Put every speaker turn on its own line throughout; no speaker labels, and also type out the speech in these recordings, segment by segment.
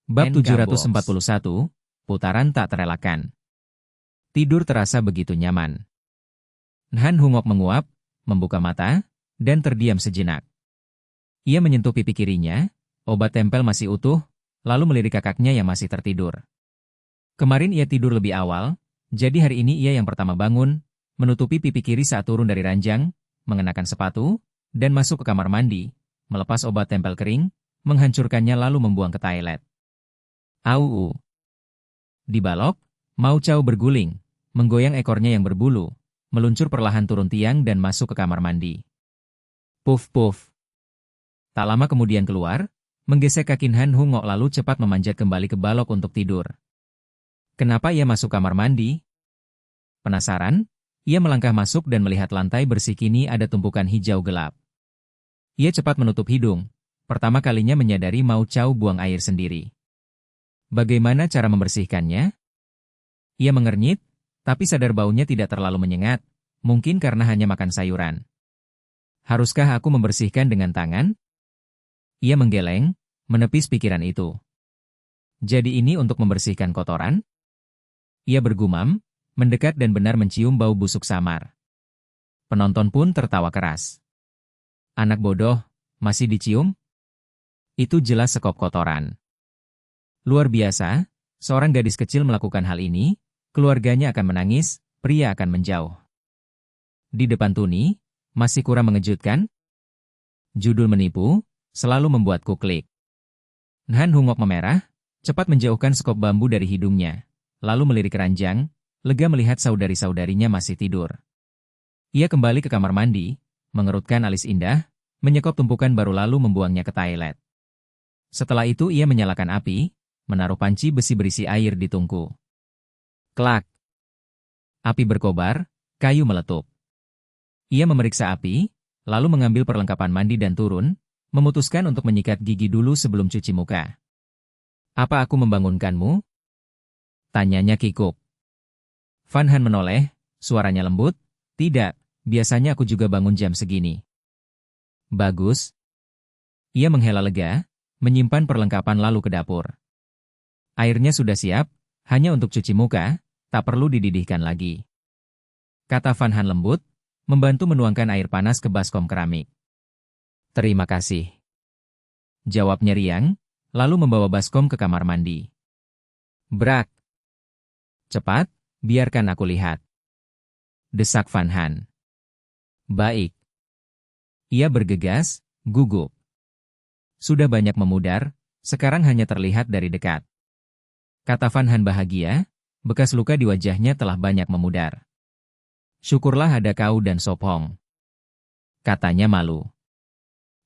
Bab
Encabox.
741, putaran tak terelakkan. Tidur terasa begitu nyaman. Han Hungok menguap, membuka mata, dan terdiam sejenak. Ia menyentuh pipi kirinya, obat tempel masih utuh, lalu melirik kakaknya yang masih tertidur. Kemarin ia tidur lebih awal, jadi hari ini ia yang pertama bangun, menutupi pipi kiri saat turun dari ranjang, mengenakan sepatu, dan masuk ke kamar mandi, melepas obat tempel kering, menghancurkannya lalu membuang ke toilet. Au. Di balok, Mau Chao berguling, menggoyang ekornya yang berbulu, meluncur perlahan turun tiang dan masuk ke kamar mandi. Puf-puf. Tak lama kemudian keluar, menggesek kaki Han Hungok lalu cepat memanjat kembali ke balok untuk tidur. Kenapa ia masuk kamar mandi? Penasaran, ia melangkah masuk dan melihat lantai bersih kini ada tumpukan hijau gelap. Ia cepat menutup hidung, pertama kalinya menyadari Mau Chao buang air sendiri. Bagaimana cara membersihkannya? Ia mengernyit, tapi sadar baunya tidak terlalu menyengat, mungkin karena hanya makan sayuran. Haruskah aku membersihkan dengan tangan? Ia menggeleng, menepis pikiran itu. Jadi ini untuk membersihkan kotoran? Ia bergumam, mendekat dan benar mencium bau busuk samar. Penonton pun tertawa keras. Anak bodoh, masih dicium? Itu jelas sekop kotoran. Luar biasa, seorang gadis kecil melakukan hal ini, keluarganya akan menangis, pria akan menjauh. Di depan Tuni, masih kurang mengejutkan? Judul menipu, selalu membuatku klik. Han Hungok memerah, cepat menjauhkan sekop bambu dari hidungnya, lalu melirik ranjang, lega melihat saudari-saudarinya masih tidur. Ia kembali ke kamar mandi, mengerutkan alis indah, menyekop tumpukan baru lalu membuangnya ke toilet. Setelah itu ia menyalakan api, menaruh panci besi berisi air di tungku. Klak. Api berkobar, kayu meletup. Ia memeriksa api, lalu mengambil perlengkapan mandi dan turun, memutuskan untuk menyikat gigi dulu sebelum cuci muka. Apa aku membangunkanmu? Tanyanya kikuk. Van Han menoleh, suaranya lembut, tidak, biasanya aku juga bangun jam segini. Bagus. Ia menghela lega, menyimpan perlengkapan lalu ke dapur. Airnya sudah siap, hanya untuk cuci muka, tak perlu dididihkan lagi. Kata Van Han lembut, membantu menuangkan air panas ke baskom keramik. Terima kasih. Jawabnya riang, lalu membawa baskom ke kamar mandi. Brak. Cepat, biarkan aku lihat. Desak Van Han. Baik. Ia bergegas, gugup. Sudah banyak memudar, sekarang hanya terlihat dari dekat. Kata Van Han bahagia, bekas luka di wajahnya telah banyak memudar. Syukurlah ada kau dan Sop Hong. Katanya malu.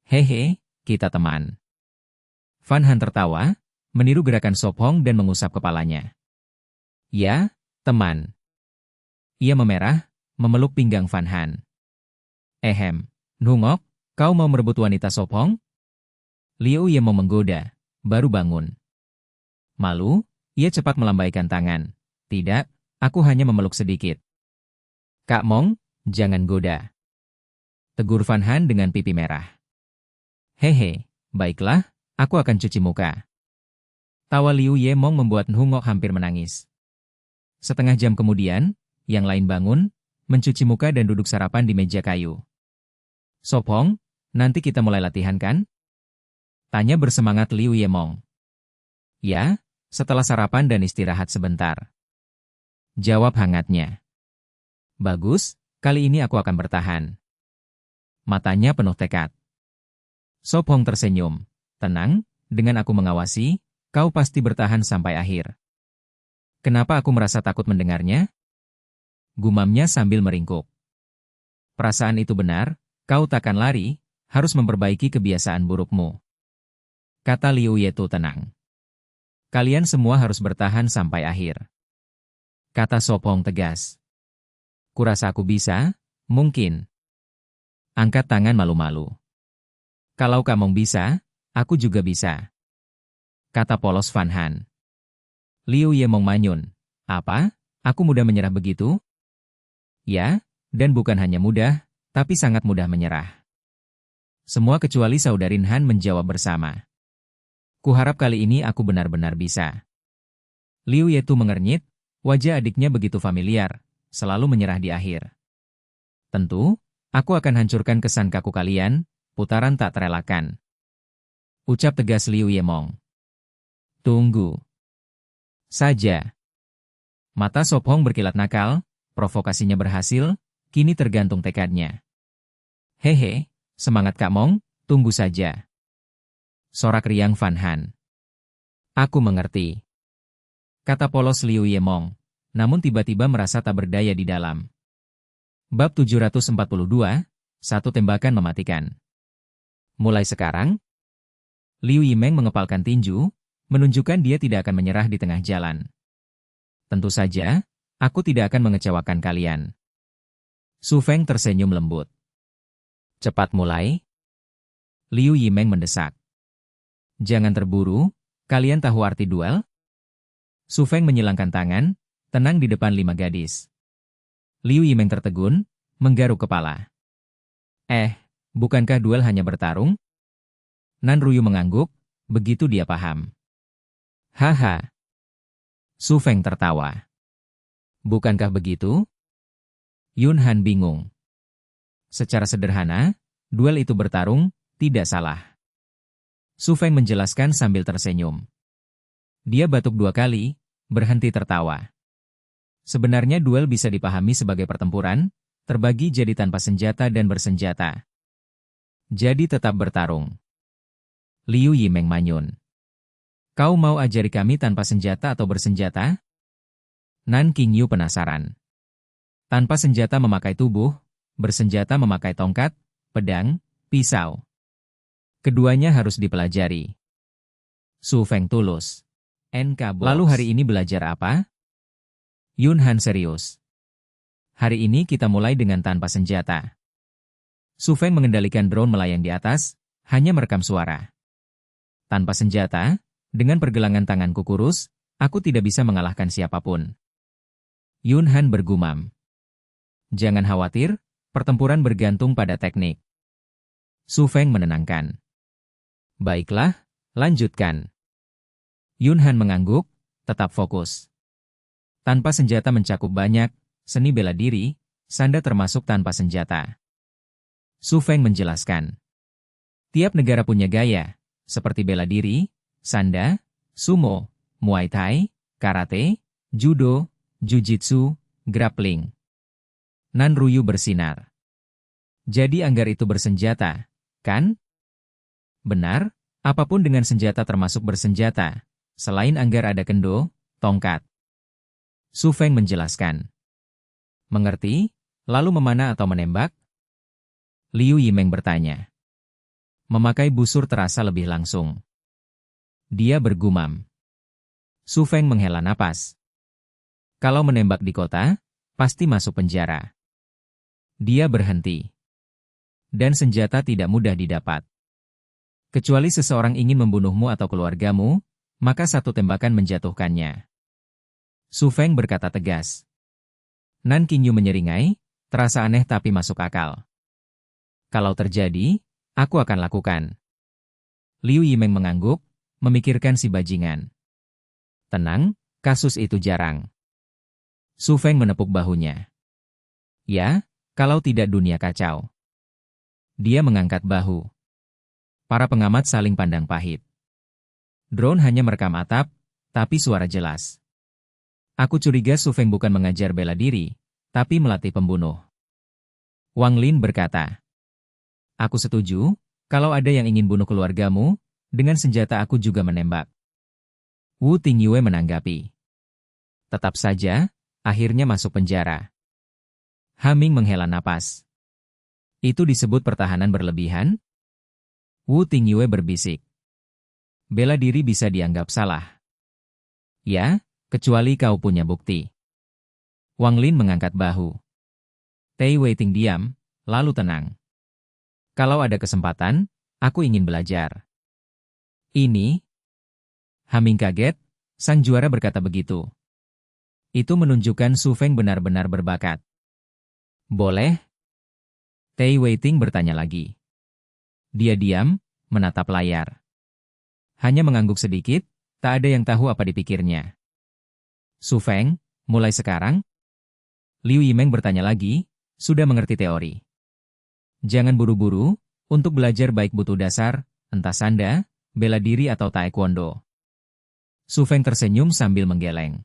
Hehe, kita teman. Van Han tertawa, meniru gerakan Sop Hong dan mengusap kepalanya. Ya, teman. Ia memerah, memeluk pinggang Van Han. Ehem, Hungok, kau mau merebut wanita Sop Hong? Liu Ye mau menggoda, baru bangun. Malu, ia cepat melambaikan tangan. Tidak, aku hanya memeluk sedikit. Kak Mong, jangan goda. Tegur Van Han dengan pipi merah. Hehe, baiklah, aku akan cuci muka. Tawa Liu Ye Mong membuat Hungok hampir menangis. Setengah jam kemudian, yang lain bangun, mencuci muka dan duduk sarapan di meja kayu. Sop Hong, nanti kita mulai latihan kan? Tanya bersemangat Liu Ye Mong. Ya, setelah sarapan dan istirahat sebentar. Jawab hangatnya. Bagus, kali ini aku akan bertahan. Matanya penuh tekad. Sop Hong tersenyum. Tenang, dengan aku mengawasi, kau pasti bertahan sampai akhir. Kenapa aku merasa takut mendengarnya? Gumamnya sambil meringkuk. Perasaan itu benar, kau takkan lari, harus memperbaiki kebiasaan burukmu. Kata Liu Yetu tenang. Kalian semua harus bertahan sampai akhir. Kata Sop Hong tegas. Kurasa aku bisa, mungkin. Angkat tangan malu-malu. Kalau kamu bisa, aku juga bisa. Kata polos Van Han. Liu Ye Mong manyun. Apa? Aku mudah menyerah begitu? Ya, dan bukan hanya mudah, tapi sangat mudah menyerah. Semua kecuali Saudarin Han menjawab bersama. Kuharap kali ini aku benar-benar bisa. Liu Yetu mengernyit, wajah adiknya begitu familiar, selalu menyerah di akhir. Tentu, aku akan hancurkan kesan kaku kalian, putaran tak terelakkan. Ucap tegas Liu Yemong. Tunggu saja. Mata Sop Hong berkilat nakal, provokasinya berhasil, kini tergantung tekadnya. Hehe, semangat Kak Mong, tunggu saja. Sorak riang Van Han. Aku mengerti. Kata polos Liu Yemong, namun tiba-tiba merasa tak berdaya di dalam. Bab 742, satu tembakan mematikan. Mulai sekarang, Liu Yimeng mengepalkan tinju, menunjukkan dia tidak akan menyerah di tengah jalan. Tentu saja, aku tidak akan mengecewakan kalian. Su Feng tersenyum lembut. Cepat mulai. Liu Yimeng mendesak. Jangan terburu, kalian tahu arti duel? Su Feng menyilangkan tangan, tenang di depan 5 gadis. Liu Yimeng tertegun, menggaruk kepala. Bukankah duel hanya bertarung? Nan Ruyu mengangguk, begitu dia paham. Haha. Su Feng tertawa. Bukankah begitu? Yun Han bingung. Secara sederhana, duel itu bertarung, tidak salah. Su Feng menjelaskan sambil tersenyum. Dia batuk 2 kali, berhenti tertawa. Sebenarnya duel bisa dipahami sebagai pertempuran, terbagi jadi tanpa senjata dan bersenjata. Jadi tetap bertarung. Liu Yimeng manyun. Kau mau ajari kami tanpa senjata atau bersenjata? Nan Qingyu penasaran. Tanpa senjata memakai tubuh, bersenjata memakai tongkat, pedang, pisau. Keduanya harus dipelajari. Su Feng tulus. NK Box. Lalu hari ini belajar apa? Yun Han serius. Hari ini kita mulai dengan tanpa senjata. Su Feng mengendalikan drone melayang di atas, hanya merekam suara. Tanpa senjata, dengan pergelangan tanganku kurus, aku tidak bisa mengalahkan siapapun. Yun Han bergumam. Jangan khawatir, pertempuran bergantung pada teknik. Su Feng menenangkan. Baiklah, lanjutkan. Yun Han mengangguk, tetap fokus. Tanpa senjata mencakup banyak, seni bela diri, sanda termasuk tanpa senjata. Su Feng menjelaskan. Tiap negara punya gaya, seperti bela diri, sanda, sumo, muay thai, karate, judo, jujitsu, grappling. Nan Ruyu bersinar. Jadi Anggar itu bersenjata, kan? Benar, apapun dengan senjata termasuk bersenjata. Selain Anggar ada kendo, tongkat. Su Feng menjelaskan. Mengerti? Lalu memanah atau menembak? Liu Yimeng bertanya. Memakai busur terasa lebih langsung. Dia bergumam. Su Feng menghela napas. Kalau menembak di kota, pasti masuk penjara. Dia berhenti. Dan senjata tidak mudah didapat. Kecuali seseorang ingin membunuhmu atau keluargamu, maka satu tembakan menjatuhkannya. Su Feng berkata tegas. Nan Qingyu menyeringai, terasa aneh tapi masuk akal. Kalau terjadi, aku akan lakukan. Liu Yimeng mengangguk, memikirkan si bajingan. Tenang, kasus itu jarang. Su Feng menepuk bahunya. Ya, kalau tidak dunia kacau. Dia mengangkat bahu. Para pengamat saling pandang pahit. Drone hanya merekam atap, tapi suara jelas. Aku curiga Su Feng bukan mengajar bela diri, tapi melatih pembunuh. Wang Lin berkata. Aku setuju, kalau ada yang ingin bunuh keluargamu, dengan senjata aku juga menembak. Wu Tingyue menanggapi. Tetap saja, akhirnya masuk penjara. Haming menghela napas. Itu disebut pertahanan berlebihan? Wu Tingyue berbisik. Bela diri bisa dianggap salah. Ya, kecuali kau punya bukti. Wang Lin mengangkat bahu. Tai Weiting diam, lalu tenang. Kalau ada kesempatan, aku ingin belajar. Ini? Haming kaget, sang juara berkata begitu. Itu menunjukkan Su Feng benar-benar berbakat. Boleh? Tai Weiting bertanya lagi. Dia diam, menatap layar. hanya mengangguk sedikit, tak ada yang tahu apa dipikirnya. Su Feng, mulai sekarang? Liu Yimeng bertanya lagi, sudah mengerti teori. Jangan buru-buru, untuk belajar baik butuh dasar, entah sanda, bela diri atau taekwondo. Su Feng tersenyum sambil menggeleng.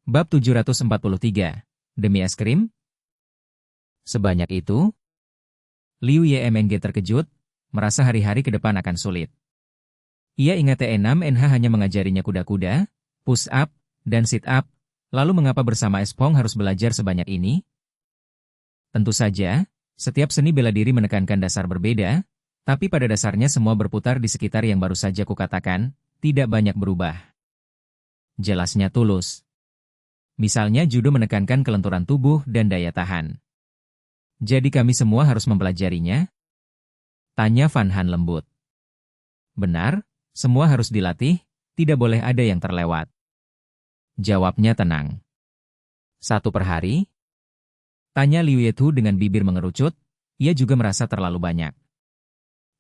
Bab 743, demi es krim? Sebanyak itu? Liu Yimeng terkejut, merasa hari-hari ke depan akan sulit. Ia ingat T6NH hanya mengajarinya kuda-kuda, push up, dan sit up, lalu mengapa bersama Espong harus belajar sebanyak ini? Tentu saja, setiap seni bela diri menekankan dasar berbeda, tapi pada dasarnya semua berputar di sekitar yang baru saja kukatakan, tidak banyak berubah. Jelasnya tulus. Misalnya judo menekankan kelenturan tubuh dan daya tahan. Jadi kami semua harus mempelajarinya? Tanya Van Han lembut. Benar, semua harus dilatih, tidak boleh ada yang terlewat. Jawabnya tenang. 1 per hari? Tanya Liu Yetu dengan bibir mengerucut, ia juga merasa terlalu banyak.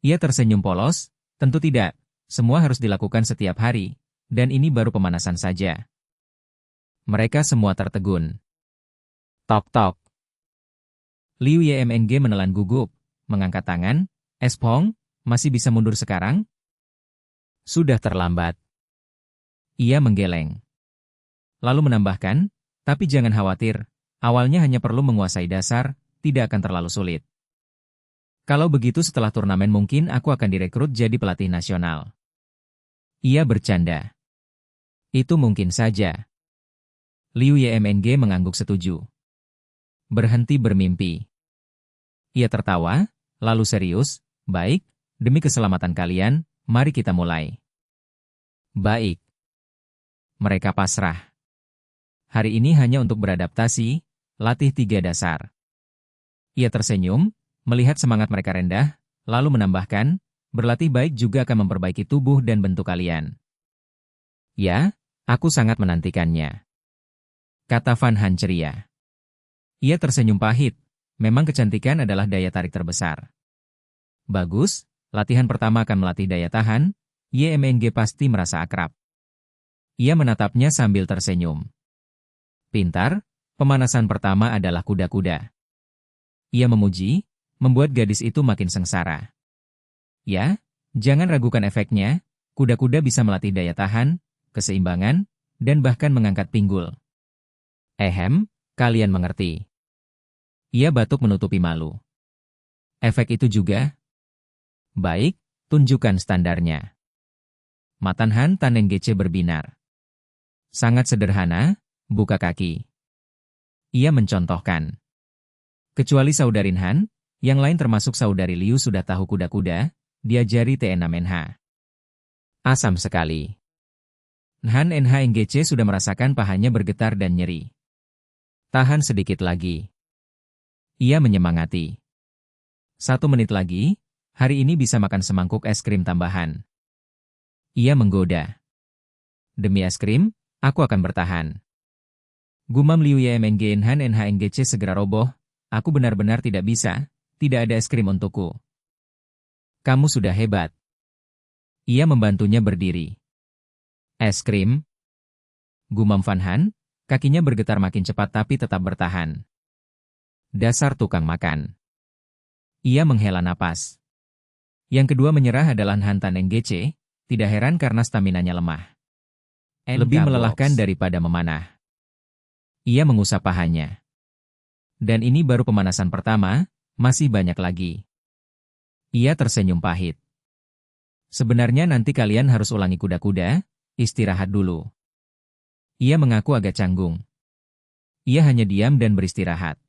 Ia tersenyum polos, tentu tidak, semua harus dilakukan setiap hari, dan ini baru pemanasan saja. Mereka semua tertegun. Tok-tok. Liu Yimeng menelan gugup, mengangkat tangan, Espong, masih bisa mundur sekarang? Sudah terlambat. Ia menggeleng. Lalu menambahkan, tapi jangan khawatir, awalnya hanya perlu menguasai dasar, tidak akan terlalu sulit. Kalau begitu setelah turnamen mungkin aku akan direkrut jadi pelatih nasional. Ia bercanda. Itu mungkin saja. Liu Yimeng mengangguk setuju. Berhenti bermimpi. Ia tertawa, lalu serius, baik, demi keselamatan kalian, mari kita mulai. Baik. Mereka pasrah. Hari ini hanya untuk beradaptasi, latih 3 dasar. Ia tersenyum, melihat semangat mereka rendah, lalu menambahkan, berlatih baik juga akan memperbaiki tubuh dan bentuk kalian. Ya, aku sangat menantikannya. Kata Van Han ceria. Ia tersenyum pahit, memang kecantikan adalah daya tarik terbesar. Bagus, latihan pertama akan melatih daya tahan, Yimeng pasti merasa akrab. Ia menatapnya sambil tersenyum. Pintar, pemanasan pertama adalah kuda-kuda. Ia memuji, membuat gadis itu makin sengsara. Ya, jangan ragukan efeknya, kuda-kuda bisa melatih daya tahan, keseimbangan, dan bahkan mengangkat pinggul. Kalian mengerti. Ia batuk menutupi malu. Efek itu juga? Baik, tunjukkan standarnya. Mata Han Tanenggece berbinar. Sangat sederhana, buka kaki. Ia mencontohkan. Kecuali Saudarin Han, yang lain termasuk Saudari Liu sudah tahu kuda-kuda, diajari T6NH. Asam sekali. Han NHNGC sudah merasakan pahanya bergetar dan nyeri. Tahan sedikit lagi. Ia menyemangati. 1 menit lagi, hari ini bisa makan semangkuk es krim tambahan. Ia menggoda. Demi es krim, aku akan bertahan. Gumam Liu Yimeng Han NHNGC segera roboh, aku benar-benar tidak bisa, tidak ada es krim untukku. Kamu sudah hebat. Ia membantunya berdiri. Es krim? Gumam Van Han, kakinya bergetar makin cepat tapi tetap bertahan. Dasar tukang makan. Ia menghela napas. Yang kedua menyerah adalah Han Tanenggece, tidak heran karena staminanya lemah. Lebih melelahkan daripada memanah. Ia mengusap pahanya. Dan ini baru pemanasan pertama, masih banyak lagi. Ia tersenyum pahit. Sebenarnya nanti kalian harus ulangi kuda-kuda, istirahat dulu. Ia mengaku agak canggung. Ia hanya diam dan beristirahat.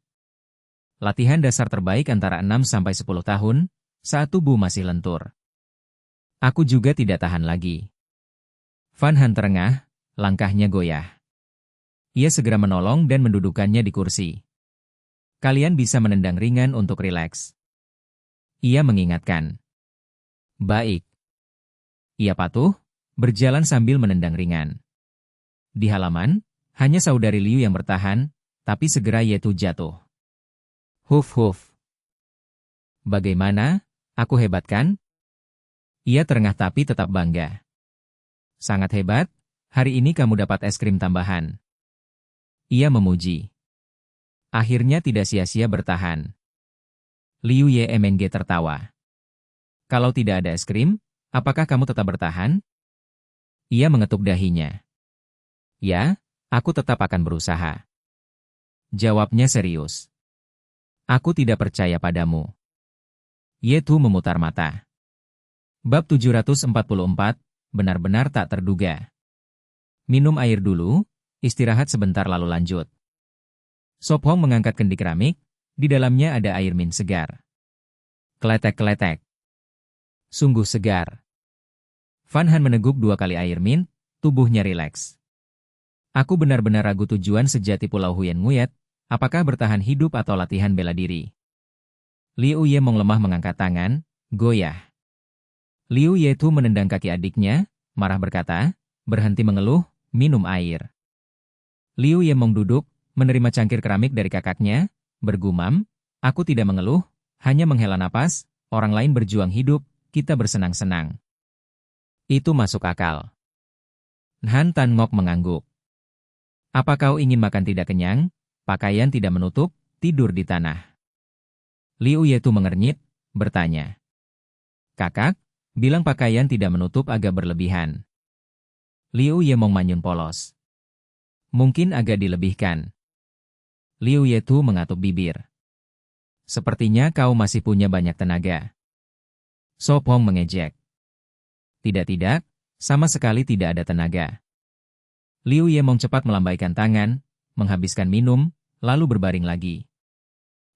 Latihan dasar terbaik antara 6-10 tahun, saat tubuh masih lentur. Aku juga tidak tahan lagi. Van Han terengah, langkahnya goyah. Ia segera menolong dan mendudukkannya di kursi. Kalian bisa menendang ringan untuk rileks. Ia mengingatkan. Baik. Ia patuh, berjalan sambil menendang ringan. Di halaman, hanya Saudari Liu yang bertahan, tapi segera Yetu jatuh. Huf. Bagaimana? Aku hebat kan? Ia terengah tapi tetap bangga. Sangat hebat, hari ini kamu dapat es krim tambahan. Ia memuji. Akhirnya tidak sia-sia bertahan. Liu Yemeng tertawa. Kalau tidak ada es krim, apakah kamu tetap bertahan? Ia mengetuk dahinya. Ya, aku tetap akan berusaha. Jawabnya serius. Aku tidak percaya padamu. Ye Tu memutar mata. Bab 744, benar-benar tak terduga. Minum air dulu, istirahat sebentar lalu lanjut. Sop Hong mengangkat kendi keramik, di dalamnya ada air min segar. Kletek-kletek. Sungguh segar. Van Han meneguk 2 kali air min, tubuhnya rileks. Aku benar-benar ragu tujuan sejati Pulau Huyen Nguyet, apakah bertahan hidup atau latihan bela diri. Liu Yemong lemah mengangkat tangan, goyah. Liu Yetu menendang kaki adiknya, marah berkata, berhenti mengeluh, minum air. Liu Yemong duduk, menerima cangkir keramik dari kakaknya, bergumam, aku tidak mengeluh, hanya menghela napas, orang lain berjuang hidup, kita bersenang-senang. Itu masuk akal. Han Tan Ngok mengangguk. Apa kau ingin makan tidak kenyang, pakaian tidak menutup, tidur di tanah? Liu Yetu mengernyit, bertanya. Kakak, bilang pakaian tidak menutup agak berlebihan. Liu Yemong manyun polos. Mungkin agak dilebihkan. Liu Yetu mengatup bibir. Sepertinya kau masih punya banyak tenaga. Sop Hong mengejek. Tidak, sama sekali tidak ada tenaga. Liu Yemong cepat melambaikan tangan, menghabiskan minum, lalu berbaring lagi.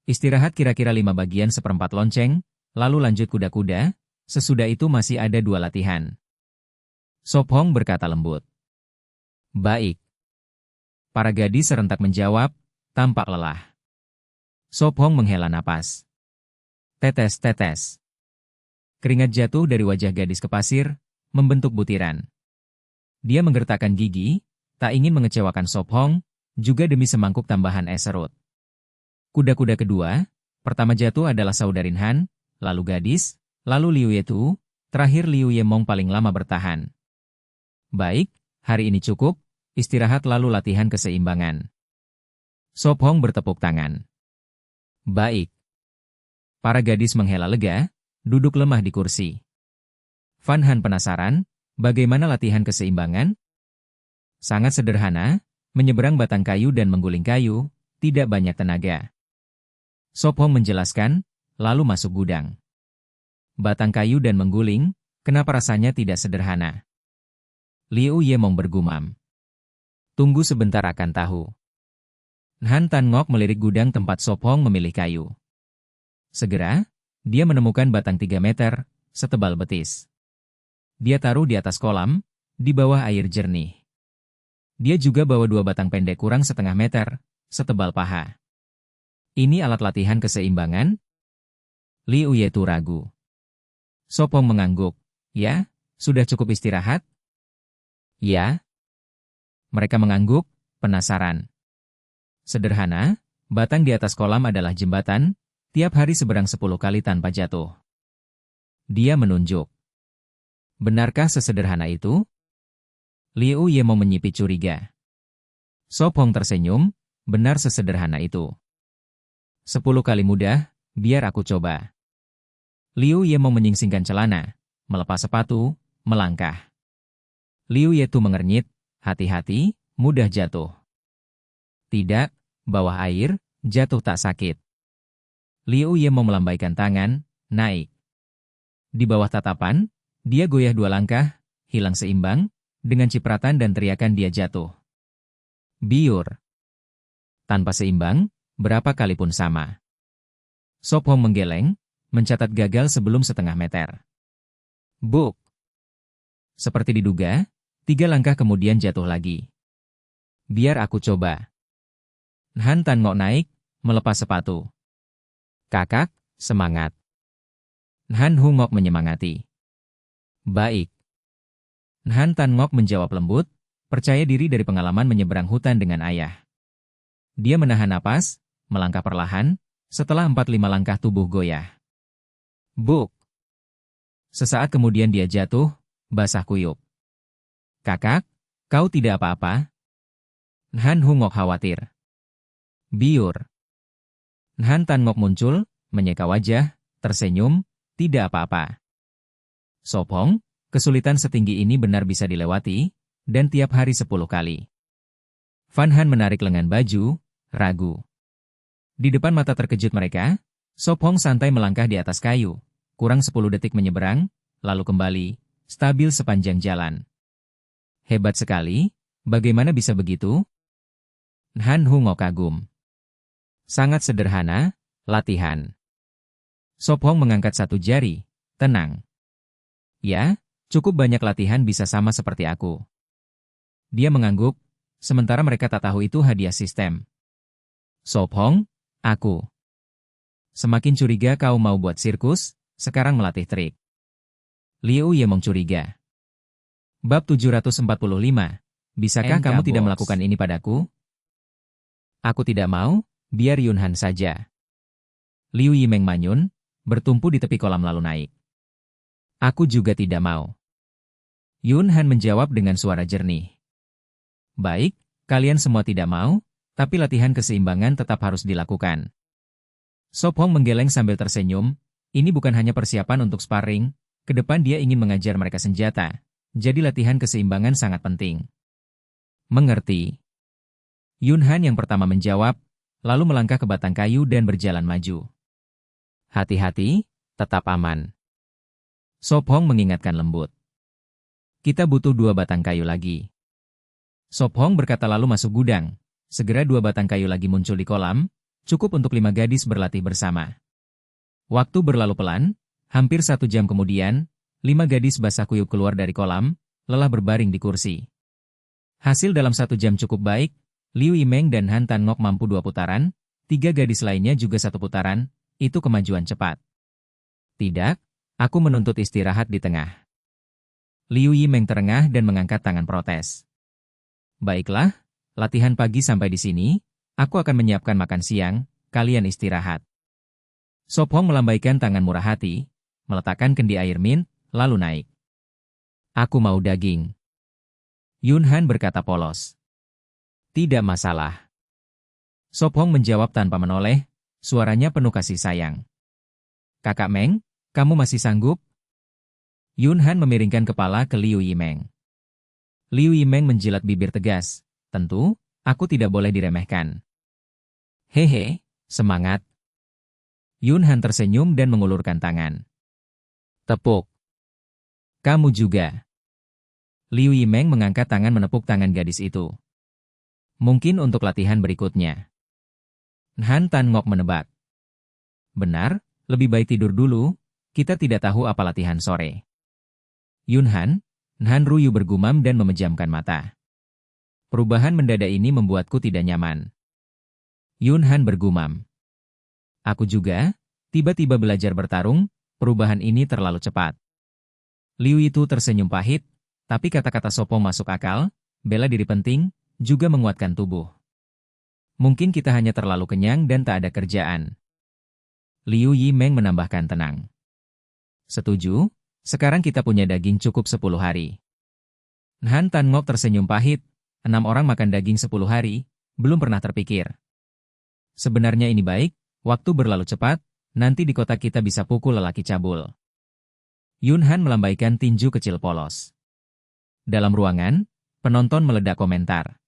Istirahat kira-kira 5 bagian seperempat lonceng, lalu lanjut kuda-kuda, sesudah itu masih ada 2 latihan. Sop Hong berkata lembut. Baik. Para gadis serentak menjawab, tampak lelah. Sop Hong menghela napas. Tetes-tetes. Keringat jatuh dari wajah gadis ke pasir, membentuk butiran. Dia menggertakkan gigi, tak ingin mengecewakan Sop Hong, juga demi semangkuk tambahan es serut. Kuda-kuda kedua, pertama jatuh adalah Saudarin Han, lalu gadis, lalu Liu Yetu, terakhir Liu Yemong paling lama bertahan. Baik, hari ini cukup, istirahat lalu latihan keseimbangan. Sop Hong bertepuk tangan. Baik. Para gadis menghela lega, duduk lemah di kursi. Van Han penasaran, bagaimana latihan keseimbangan? Sangat sederhana, menyeberang batang kayu dan mengguling kayu, tidak banyak tenaga. Sop Hong menjelaskan, lalu masuk gudang. Batang kayu dan mengguling, kenapa rasanya tidak sederhana? Liu Yemong bergumam. Tunggu sebentar akan tahu. Han Tan Ngok melirik gudang tempat Sop Hong memilih kayu. Segera, dia menemukan batang 3 meter, setebal betis. Dia taruh di atas kolam, di bawah air jernih. Dia juga bawa 2 batang pendek kurang setengah meter, setebal paha. Ini alat latihan keseimbangan? Liu Yetu ragu. Sop Hong mengangguk. Ya, sudah cukup istirahat? Ya. Mereka mengangguk, penasaran. Sederhana, batang di atas kolam adalah jembatan, tiap hari seberang 10 kali tanpa jatuh. Dia menunjuk. Benarkah sesederhana itu? Liu Yemong menyipit curiga. Sop Hong tersenyum, benar sesederhana itu. 10 kali mudah, biar aku coba. Liu Yemong menyingsingkan celana, melepas sepatu, melangkah. Liu Yetu mengernyit, hati-hati, mudah jatuh. Tidak, bawah air, jatuh tak sakit. Liu Yemong melambaikan tangan, naik. Di bawah tatapan, dia goyah 2 langkah, hilang seimbang, dengan cipratan dan teriakan dia jatuh. Biur. Tanpa seimbang, berapa kali pun sama. Sop Hong menggeleng, mencatat gagal sebelum setengah meter. Buk. Seperti diduga, 3 langkah kemudian jatuh lagi. Biar aku coba. Han Tan Ngok naik, melepas sepatu. Kakak, semangat. Han Hu Ngok menyemangati. Baik. Han Tan Ngok menjawab lembut, percaya diri dari pengalaman menyeberang hutan dengan ayah. Dia menahan napas, melangkah perlahan, setelah 4-5 langkah tubuh goyah. Buk. Sesaat kemudian dia jatuh, basah kuyup. Kakak, kau tidak apa-apa? Han Hungok khawatir. Biur. Han Tan Ngok muncul, menyeka wajah, tersenyum, tidak apa-apa. Sopong, kesulitan setinggi ini benar bisa dilewati, dan tiap hari 10 kali. Van Han menarik lengan baju, ragu. Di depan mata terkejut mereka, Sopong santai melangkah di atas kayu, kurang 10 detik menyeberang, lalu kembali, stabil sepanjang jalan. Hebat sekali, bagaimana bisa begitu? Han Hungok kagum. Sangat sederhana, latihan. Sopong mengangkat satu jari, tenang. Ya, cukup banyak latihan bisa sama seperti aku. Dia mengangguk, sementara mereka tak tahu itu hadiah sistem. Sopong, aku. Semakin curiga kau mau buat sirkus, sekarang melatih trik. Liu Yemong curiga. Bab 745, bisakah kamu tidak melakukan ini padaku? Aku tidak mau, biar Yunhan saja. Liu Yimeng manyun, bertumpu di tepi kolam lalu naik. Aku juga tidak mau. Yunhan menjawab dengan suara jernih. Baik, kalian semua tidak mau, tapi latihan keseimbangan tetap harus dilakukan. Sopong menggeleng sambil tersenyum, ini bukan hanya persiapan untuk sparring, ke depan dia ingin mengajar mereka senjata, jadi latihan keseimbangan sangat penting. Mengerti. Yunhan yang pertama menjawab, lalu melangkah ke batang kayu dan berjalan maju. Hati-hati, tetap aman. Sopong mengingatkan lembut. Kita butuh 2 batang kayu lagi. Sopong berkata lalu masuk gudang. Segera 2 batang kayu lagi muncul di kolam, cukup untuk 5 gadis berlatih bersama. Waktu berlalu pelan, hampir 1 jam kemudian, 5 gadis basah kuyup keluar dari kolam, lelah berbaring di kursi. Hasil dalam 1 jam cukup baik, Liu Yimeng dan Han Tan Ngok mampu 2 putaran, 3 gadis lainnya juga 1 putaran, itu kemajuan cepat. Tidak. Aku menuntut istirahat di tengah. Liu Yimeng terengah dan mengangkat tangan protes. Baiklah, latihan pagi sampai di sini, aku akan menyiapkan makan siang, kalian istirahat. Sopong melambaikan tangan murah hati, meletakkan kendi air mint, lalu naik. Aku mau daging. Yunhan berkata polos. Tidak masalah. Sopong menjawab tanpa menoleh, suaranya penuh kasih sayang. Kakak Meng, kamu masih sanggup? Yunhan memiringkan kepala ke Liu Yimeng. Liu Yimeng menjilat bibir tegas. Tentu, aku tidak boleh diremehkan. Hehe, semangat. Yunhan tersenyum dan mengulurkan tangan. Tepuk. Kamu juga. Liu Yimeng mengangkat tangan menepuk tangan gadis itu. Mungkin untuk latihan berikutnya. Han Tan Ngok menebak. Benar, lebih baik tidur dulu. Kita tidak tahu apa latihan sore. Yunhan, Han Ruyu bergumam dan memejamkan mata. Perubahan mendadak ini membuatku tidak nyaman. Yunhan bergumam. Aku juga, tiba-tiba belajar bertarung, perubahan ini terlalu cepat. Liu itu tersenyum pahit, tapi kata-kata Sopong masuk akal, bela diri penting, juga menguatkan tubuh. Mungkin kita hanya terlalu kenyang dan tak ada kerjaan. Liu Yimeng menambahkan tenang. Setuju, sekarang kita punya daging cukup 10 hari. Han Tan Ngok tersenyum pahit, 6 orang makan daging 10 hari, belum pernah terpikir. Sebenarnya ini baik, waktu berlalu cepat, nanti di kota kita bisa pukul lelaki cabul. Yunhan melambaikan tinju kecil polos. Dalam ruangan, penonton meledak komentar.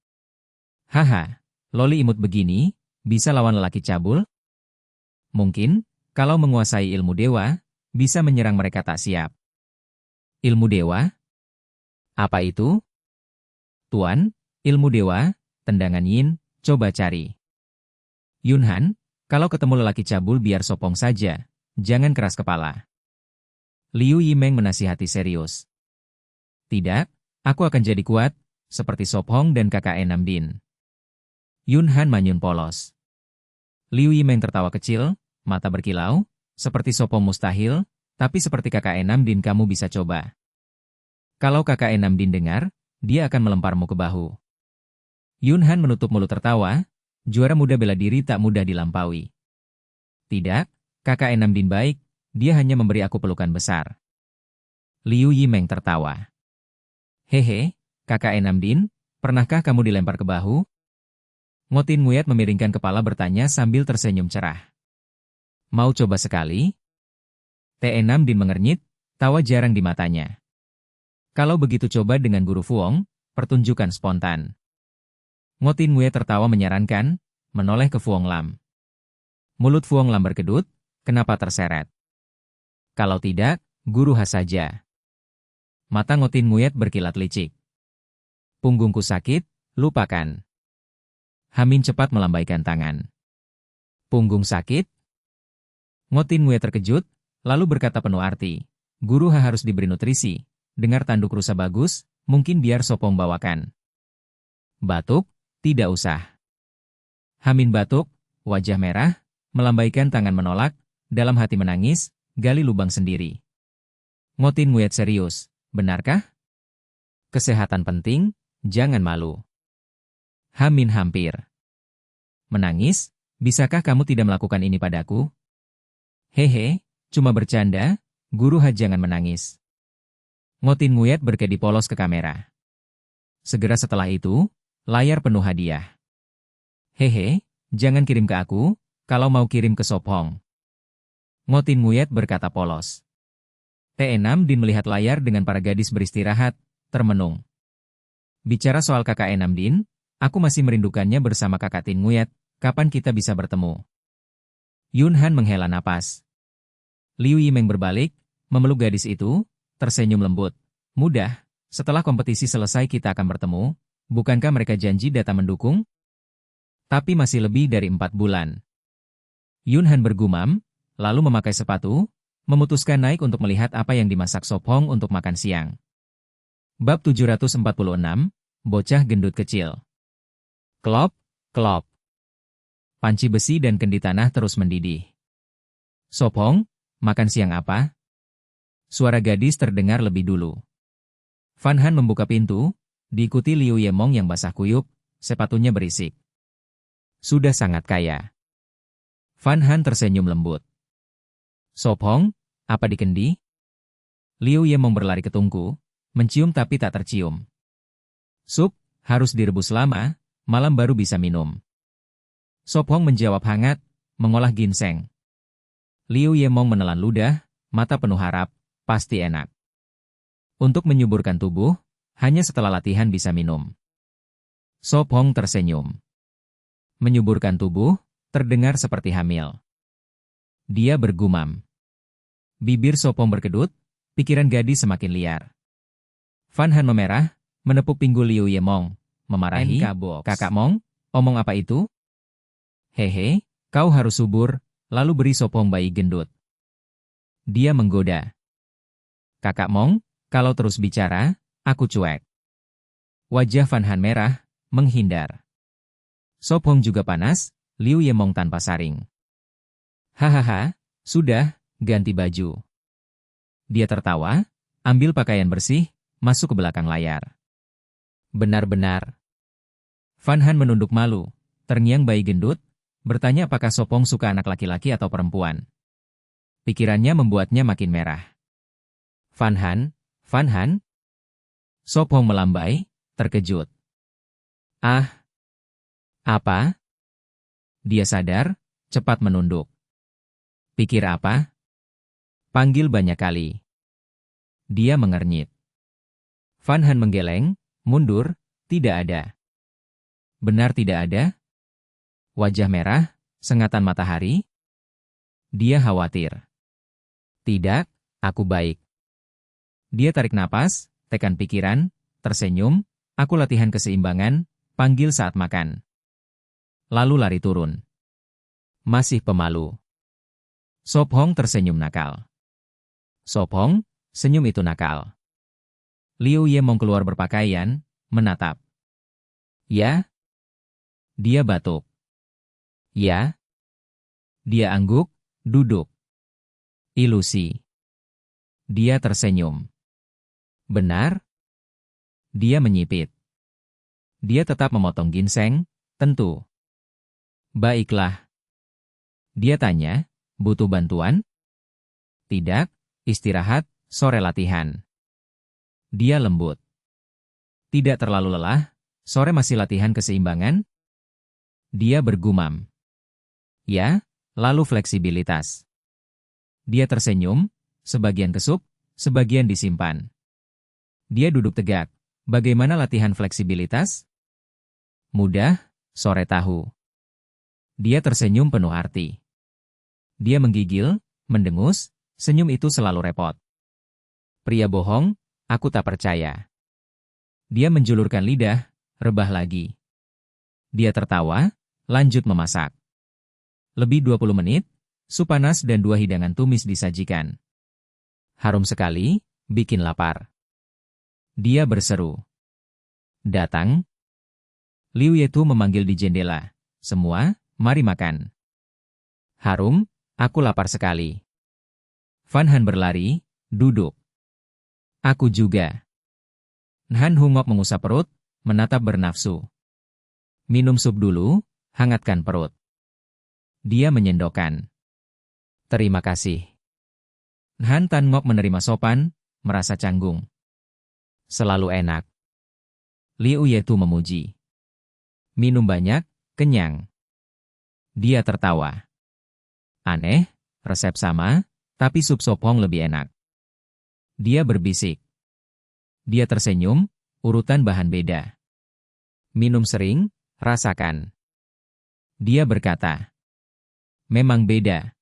Haha, loli imut begini, bisa lawan lelaki cabul? Mungkin, kalau menguasai ilmu dewa, bisa menyerang mereka tak siap. Ilmu dewa? Apa itu? Tuan, ilmu dewa, tendangan yin, coba cari. Yunhan, kalau ketemu lelaki cabul biar Sopong saja, jangan keras kepala. Liu Yimeng menasihati serius. Tidak, aku akan jadi kuat, seperti Sopong dan kakak Enam Din. Yunhan manyun polos. Liu Yimeng tertawa kecil, mata berkilau, seperti Sopong mustahil, tapi seperti kakak Enam Din kamu bisa coba. Kalau kakak Enam Din dengar, dia akan melemparmu ke bahu. Yunhan menutup mulut tertawa, juara muda bela diri tak mudah dilampaui. Tidak, kakak Enam Din baik, dia hanya memberi aku pelukan besar. Liu Yimeng tertawa. Hehe, kakak Enamdin, pernahkah kamu dilempar ke bahu? Ngotin Nguyat memiringkan kepala bertanya sambil tersenyum cerah. Mau coba sekali? Enamdin mengernyit, tawa jarang di matanya. Kalau begitu coba dengan Guru Fuong, pertunjukan spontan. Ngotin Nguyat tertawa menyarankan, menoleh ke Fuong Lam. Mulut Fuong Lam berkedut, kenapa terseret? Kalau tidak, Guru Ha saja. Mata Ngotin Nguyat berkilat licik. Punggungku sakit, lupakan. Hamin cepat melambaikan tangan. Punggung sakit? Ngotin Nguyat terkejut, lalu berkata penuh arti. Guru Ha harus diberi nutrisi. Dengar tanduk rusa bagus, mungkin biar Sopong bawakan. Batuk? Tidak usah. Hamin batuk, wajah merah, melambaikan tangan menolak, dalam hati menangis, gali lubang sendiri. Ngotin Nguyat serius. Benarkah? Kesehatan penting, jangan malu. Hamin hampir menangis, bisakah kamu tidak melakukan ini padaku? Hehe, cuma bercanda, Guru Ha jangan menangis. Ngotin Nguyat berkedi polos ke kamera. Segera setelah itu, layar penuh hadiah. Hehe, jangan kirim ke aku, kalau mau kirim ke Sophong. Ngotin Nguyat berkata polos. Enamdin melihat layar dengan para gadis beristirahat, termenung. Bicara soal kakak Enamdin, aku masih merindukannya bersama kakak Tin Nguyat, kapan kita bisa bertemu? Yun Han menghela napas. Liu Yimeng berbalik, memeluk gadis itu, tersenyum lembut. Mudah, setelah kompetisi selesai kita akan bertemu, bukankah mereka janji datang mendukung? Tapi masih lebih dari 4 bulan. Yun Han bergumam, lalu memakai sepatu, memutuskan naik untuk melihat apa yang dimasak Sophong untuk makan siang. Bab 746, Bocah Gendut Kecil. Klop, klop. Panci besi dan kendi tanah terus mendidih. Sophong, makan siang apa? Suara gadis terdengar lebih dulu. Fan Han membuka pintu, diikuti Liu Yemong yang basah kuyup, sepatunya berisik. Sudah sangat kaya. Fan Han tersenyum lembut. Sophong, apa di kendi? Liu Yemong berlari ke tungku, mencium tapi tak tercium. Sup, harus direbus lama, malam baru bisa minum. Sophong menjawab hangat, mengolah ginseng. Liu Yemong menelan ludah, mata penuh harap, pasti enak. Untuk menyuburkan tubuh, hanya setelah latihan bisa minum. Sophong tersenyum. Menyuburkan tubuh, terdengar seperti hamil. Dia bergumam. Bibir Sophong berkedut, pikiran gadis semakin liar. Fan Han memerah, menepuk pinggul Liu Yemong, memarahi, Kakak Mong, omong apa itu? Hehe, kau harus subur, lalu beri Sophong bayi gendut. Dia menggoda. Kakak Mong, kalau terus bicara, aku cuek. Wajah Fan Han merah, menghindar. Sophong juga panas, Liu Yemong tanpa saring. Hahaha, sudah, ganti baju. Dia tertawa, ambil pakaian bersih, masuk ke belakang layar. Benar-benar. Fan Han menunduk malu, terngiang bayi gendut, bertanya apakah Sophong suka anak laki-laki atau perempuan. Pikirannya membuatnya makin merah. Fan Han? Sophong melambai, terkejut. Ah, apa? Dia sadar, cepat menunduk. Pikir apa? Panggil banyak kali. Dia mengernyit. Fan Han menggeleng, mundur, tidak ada. Benar tidak ada? Wajah merah, sengatan matahari. Dia khawatir. Tidak, aku baik. Dia tarik napas, tekan pikiran, tersenyum, aku latihan keseimbangan, panggil saat makan. Lalu lari turun. Masih pemalu. Sophong tersenyum nakal. Sophong, senyum itu nakal. Liu Yemong keluar berpakaian, menatap. Ya? Dia batuk. Ya? Dia angguk, duduk. Ilusi. Dia tersenyum. Benar? Dia menyipit. Dia tetap memotong ginseng, tentu. Baiklah. Dia tanya, butuh bantuan? Tidak, istirahat, sore latihan. Dia lembut. Tidak terlalu lelah, sore masih latihan keseimbangan? Dia bergumam. Ya, lalu fleksibilitas. Dia tersenyum, sebagian kesup, sebagian disimpan. Dia duduk tegak. Bagaimana latihan fleksibilitas? Mudah, sore tahu. Dia tersenyum penuh arti. Dia menggigil, mendengus, senyum itu selalu repot. Pria bohong, aku tak percaya. Dia menjulurkan lidah, rebah lagi. Dia tertawa, lanjut memasak. Lebih 20 menit, sup panas dan 2 hidangan tumis disajikan. Harum sekali, bikin lapar. Dia berseru. Datang. Liu Yetu memanggil di jendela. Semua, mari makan. Harum, aku lapar sekali. Fan Han berlari, duduk. Aku juga. Han Hungok mengusap perut, menatap bernafsu. Minum sup dulu, hangatkan perut. Dia menyendokkan. Terima kasih. Han Tan Ngok menerima sopan, merasa canggung. Selalu enak. Liu Yetu memuji. Minum banyak, kenyang. Dia tertawa. Aneh, resep sama, tapi sup sop hong lebih enak. Dia berbisik. Dia tersenyum, urutan bahan beda. Minum sering, rasakan. Dia berkata. Memang beda.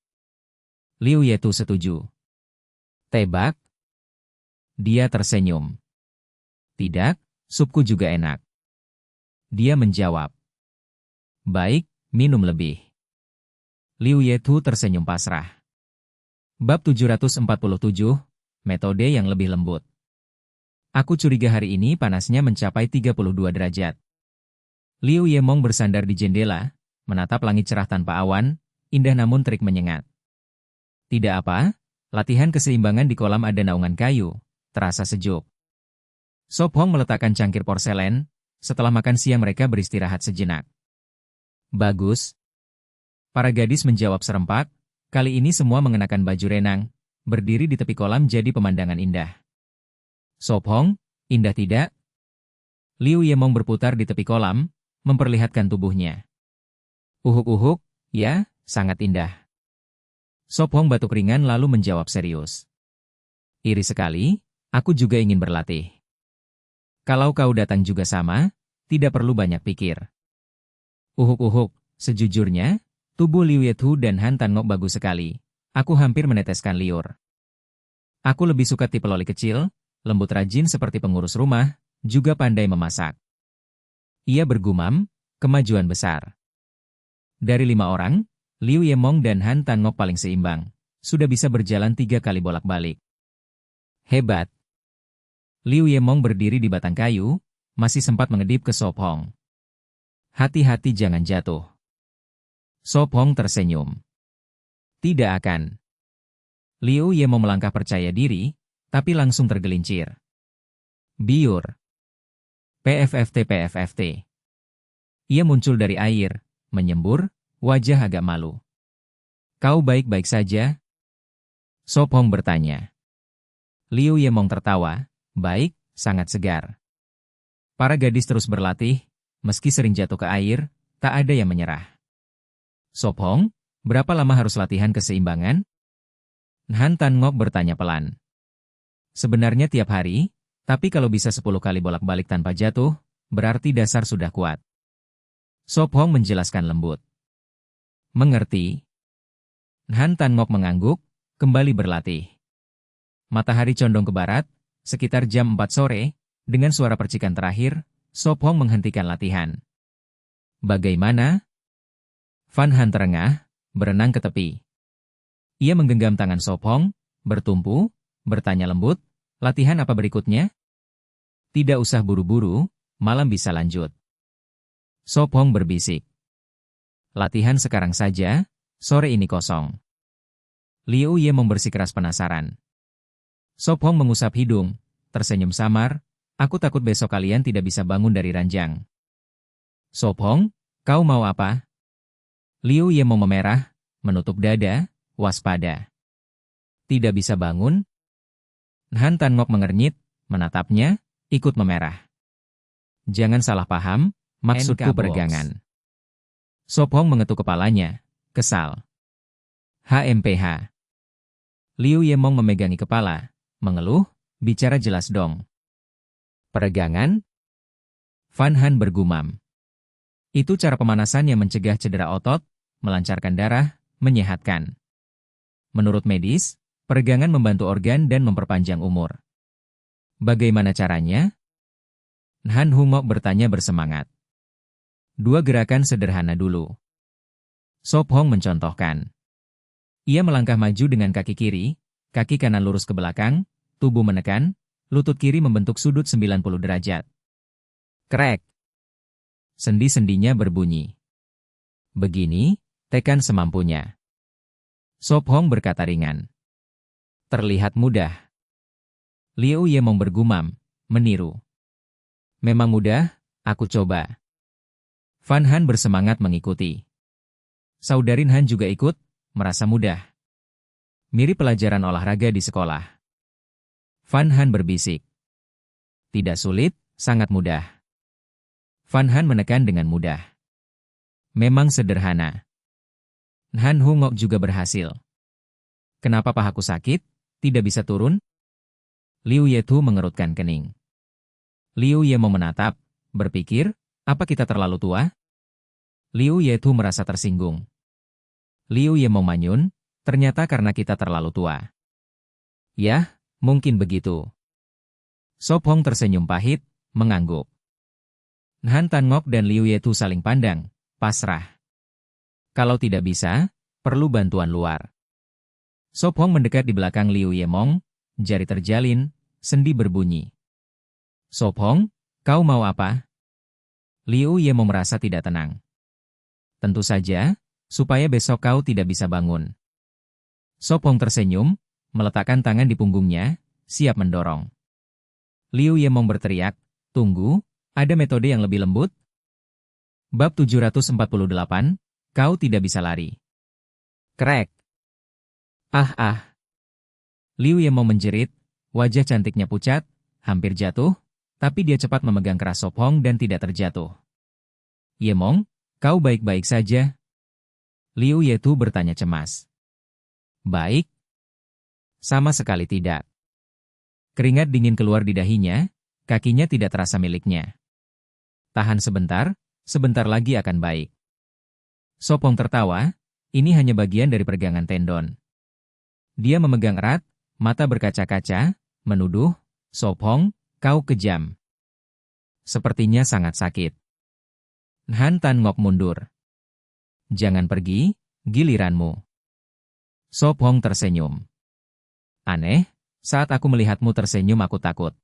Liu Yetu setuju. Tebak? Dia tersenyum. Tidak, supku juga enak. Dia menjawab. Baik, minum lebih. Liu Yetu tersenyum pasrah. Bab 747, metode yang lebih lembut. Aku curiga hari ini panasnya mencapai 32 derajat. Liu Yemong bersandar di jendela, menatap langit cerah tanpa awan, indah namun terik menyengat. Tidak apa, latihan keseimbangan di kolam ada naungan kayu, terasa sejuk. Sop Hong meletakkan cangkir porselen, setelah makan siang mereka beristirahat sejenak. Bagus. Para gadis menjawab serempak, kali ini semua mengenakan baju renang, berdiri di tepi kolam jadi pemandangan indah. Sop Hong, indah tidak? Liu Yemong berputar di tepi kolam, memperlihatkan tubuhnya. Uhuk-uhuk, ya, sangat indah. Sop Hong batuk ringan lalu menjawab serius. Iri sekali, aku juga ingin berlatih. Kalau kau datang juga sama, tidak perlu banyak pikir. Uhuk-uhuk, sejujurnya, tubuh Liu Yetu dan Han Tan Ngok bagus sekali. Aku hampir meneteskan liur. Aku lebih suka tipe loli kecil, lembut rajin seperti pengurus rumah, juga pandai memasak. Ia bergumam, kemajuan besar. Dari 5 orang, Liu Yemong dan Han Tan Ngok paling seimbang, sudah bisa berjalan 3 kali bolak-balik. Hebat. Liu Yemong berdiri di batang kayu, masih sempat mengedip ke Sop Hong. Hati-hati jangan jatuh. Sop Hong tersenyum. Tidak akan. Liu Yemong melangkah percaya diri, tapi langsung tergelincir. Biur. PFFT. Ia muncul dari air, menyembur, wajah agak malu. Kau baik-baik saja? Sop Hong bertanya. Liu Yemong tertawa. Baik, sangat segar. Para gadis terus berlatih, meski sering jatuh ke air, tak ada yang menyerah. Sop Hong, berapa lama harus latihan keseimbangan? Han Tan Ngok bertanya pelan. Sebenarnya tiap hari, tapi kalau bisa 10 kali bolak-balik tanpa jatuh, berarti dasar sudah kuat. Sop Hong menjelaskan lembut. Mengerti. Han Tan Ngok mengangguk, kembali berlatih. Matahari condong ke barat, sekitar jam 4 sore, dengan suara percikan terakhir, Sop Hong menghentikan latihan. Bagaimana? Fan Han terengah, berenang ke tepi. Ia menggenggam tangan Sop Hong, bertumpu, bertanya lembut, latihan apa berikutnya? Tidak usah buru-buru, malam bisa lanjut. Sop Hong berbisik. Latihan sekarang saja, sore ini kosong. Liu Ye membersikeras penasaran. Sop Hong mengusap hidung, tersenyum samar, aku takut besok kalian tidak bisa bangun dari ranjang. Sop Hong, kau mau apa? Liu Ye mau memerah, menutup dada, waspada. Tidak bisa bangun? Han Tan Ngok mengernyit, menatapnya, ikut memerah. Jangan salah paham, maksudku
NK
peregangan. Sop Hong mengetuk kepalanya, kesal. HMPH. Liu Yemong memegangi kepala, mengeluh, bicara jelas dong. Peregangan? Fan Han bergumam. Itu cara pemanasan yang mencegah cedera otot, melancarkan darah, menyehatkan. Menurut medis, peregangan membantu organ dan memperpanjang umur. Bagaimana caranya? Han Hungok bertanya bersemangat. 2 gerakan sederhana dulu. Sop Hong mencontohkan. Ia melangkah maju dengan kaki kiri, kaki kanan lurus ke belakang, tubuh menekan, lutut kiri membentuk sudut 90 derajat. Krek. Sendi-sendinya berbunyi. Begini, tekan semampunya. Sop Hong berkata ringan. Terlihat mudah. Liu Yemong bergumam, meniru. Memang mudah, aku coba. Fan Han bersemangat mengikuti. Saudarin Han juga ikut, merasa mudah. Mirip pelajaran olahraga di sekolah. Fan Han berbisik. Tidak sulit, sangat mudah. Fan Han menekan dengan mudah. Memang sederhana. Han Hungok juga berhasil. Kenapa pahaku sakit? Tidak bisa turun? Liu Yetu mengerutkan kening. Liu Ye mau menatap, berpikir, apa kita terlalu tua? Liu Yetu merasa tersinggung. Liu Ye mau manyun, ternyata karena kita terlalu tua. Yah, mungkin begitu. Sop Hong tersenyum pahit, mengangguk. Han Tan Ngok dan Liu Yetu saling pandang, pasrah. Kalau tidak bisa, perlu bantuan luar. Sop Hong mendekat di belakang Liu Yemong, jari terjalin, sendi berbunyi. Sop Hong, kau mau apa? Liu Yemong merasa tidak tenang. Tentu saja, supaya besok kau tidak bisa bangun. Sop Hong tersenyum, meletakkan tangan di punggungnya, siap mendorong. Liu Yemong berteriak, tunggu, ada metode yang lebih lembut? Bab 748, kau tidak bisa lari. Krek. Ah. Liu Yemong menjerit, wajah cantiknya pucat, hampir jatuh, tapi dia cepat memegang keras Sop Hong dan tidak terjatuh. Yemong, kau baik-baik saja? Liu Yetu bertanya cemas. Baik. Sama sekali tidak. Keringat dingin keluar di dahinya, kakinya tidak terasa miliknya. Tahan sebentar, sebentar lagi akan baik. Sop Hong tertawa, ini hanya bagian dari peregangan tendon. Dia memegang erat, mata berkaca-kaca, menuduh, Sop Hong, kau kejam. Sepertinya sangat sakit. Han Tan Ngok mundur. Jangan pergi, giliranmu. Sop Hong tersenyum. Aneh, saat aku melihatmu tersenyum aku takut.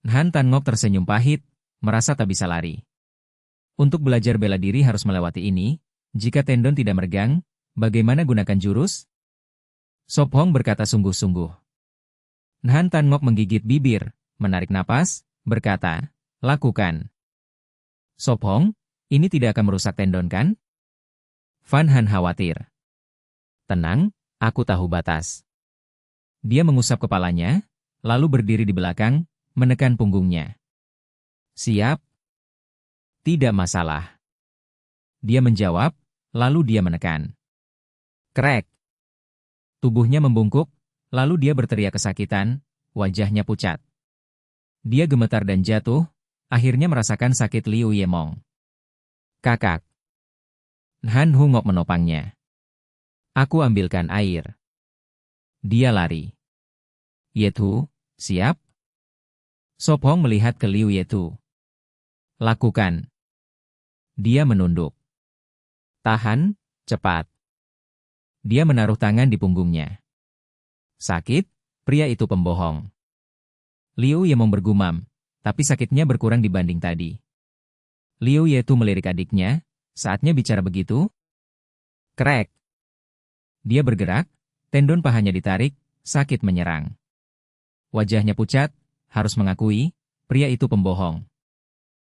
Han Tan Ngok tersenyum pahit, merasa tak bisa lari. Untuk belajar bela diri harus melewati ini, jika tendon tidak meregang, bagaimana gunakan jurus? Sop Hong berkata sungguh-sungguh. Han Tan Ngok menggigit bibir, menarik napas, berkata, lakukan. Sop Hong, ini tidak akan merusak tendon kan? Fan Han khawatir. Tenang, aku tahu batas. Dia mengusap kepalanya, lalu berdiri di belakang, menekan punggungnya. Siap? Tidak masalah. Dia menjawab, lalu dia menekan. Krek. Tubuhnya membungkuk, lalu dia berteriak kesakitan, wajahnya pucat. Dia gemetar dan jatuh, akhirnya merasakan sakit Liu Yemong. Kakak. Han Hungok menopangnya. Aku ambilkan air. Dia lari. Yetu, siap? Sop Hong melihat ke Liu Yetu. Lakukan. Dia menunduk. Tahan, cepat. Dia menaruh tangan di punggungnya. Sakit? Pria itu pembohong. Liu Yemong bergumam, tapi sakitnya berkurang dibanding tadi. Liu Yetu melirik adiknya, saatnya bicara begitu. Krek. Dia bergerak, tendon pahanya ditarik, sakit menyerang. Wajahnya pucat, harus mengakui, pria itu pembohong.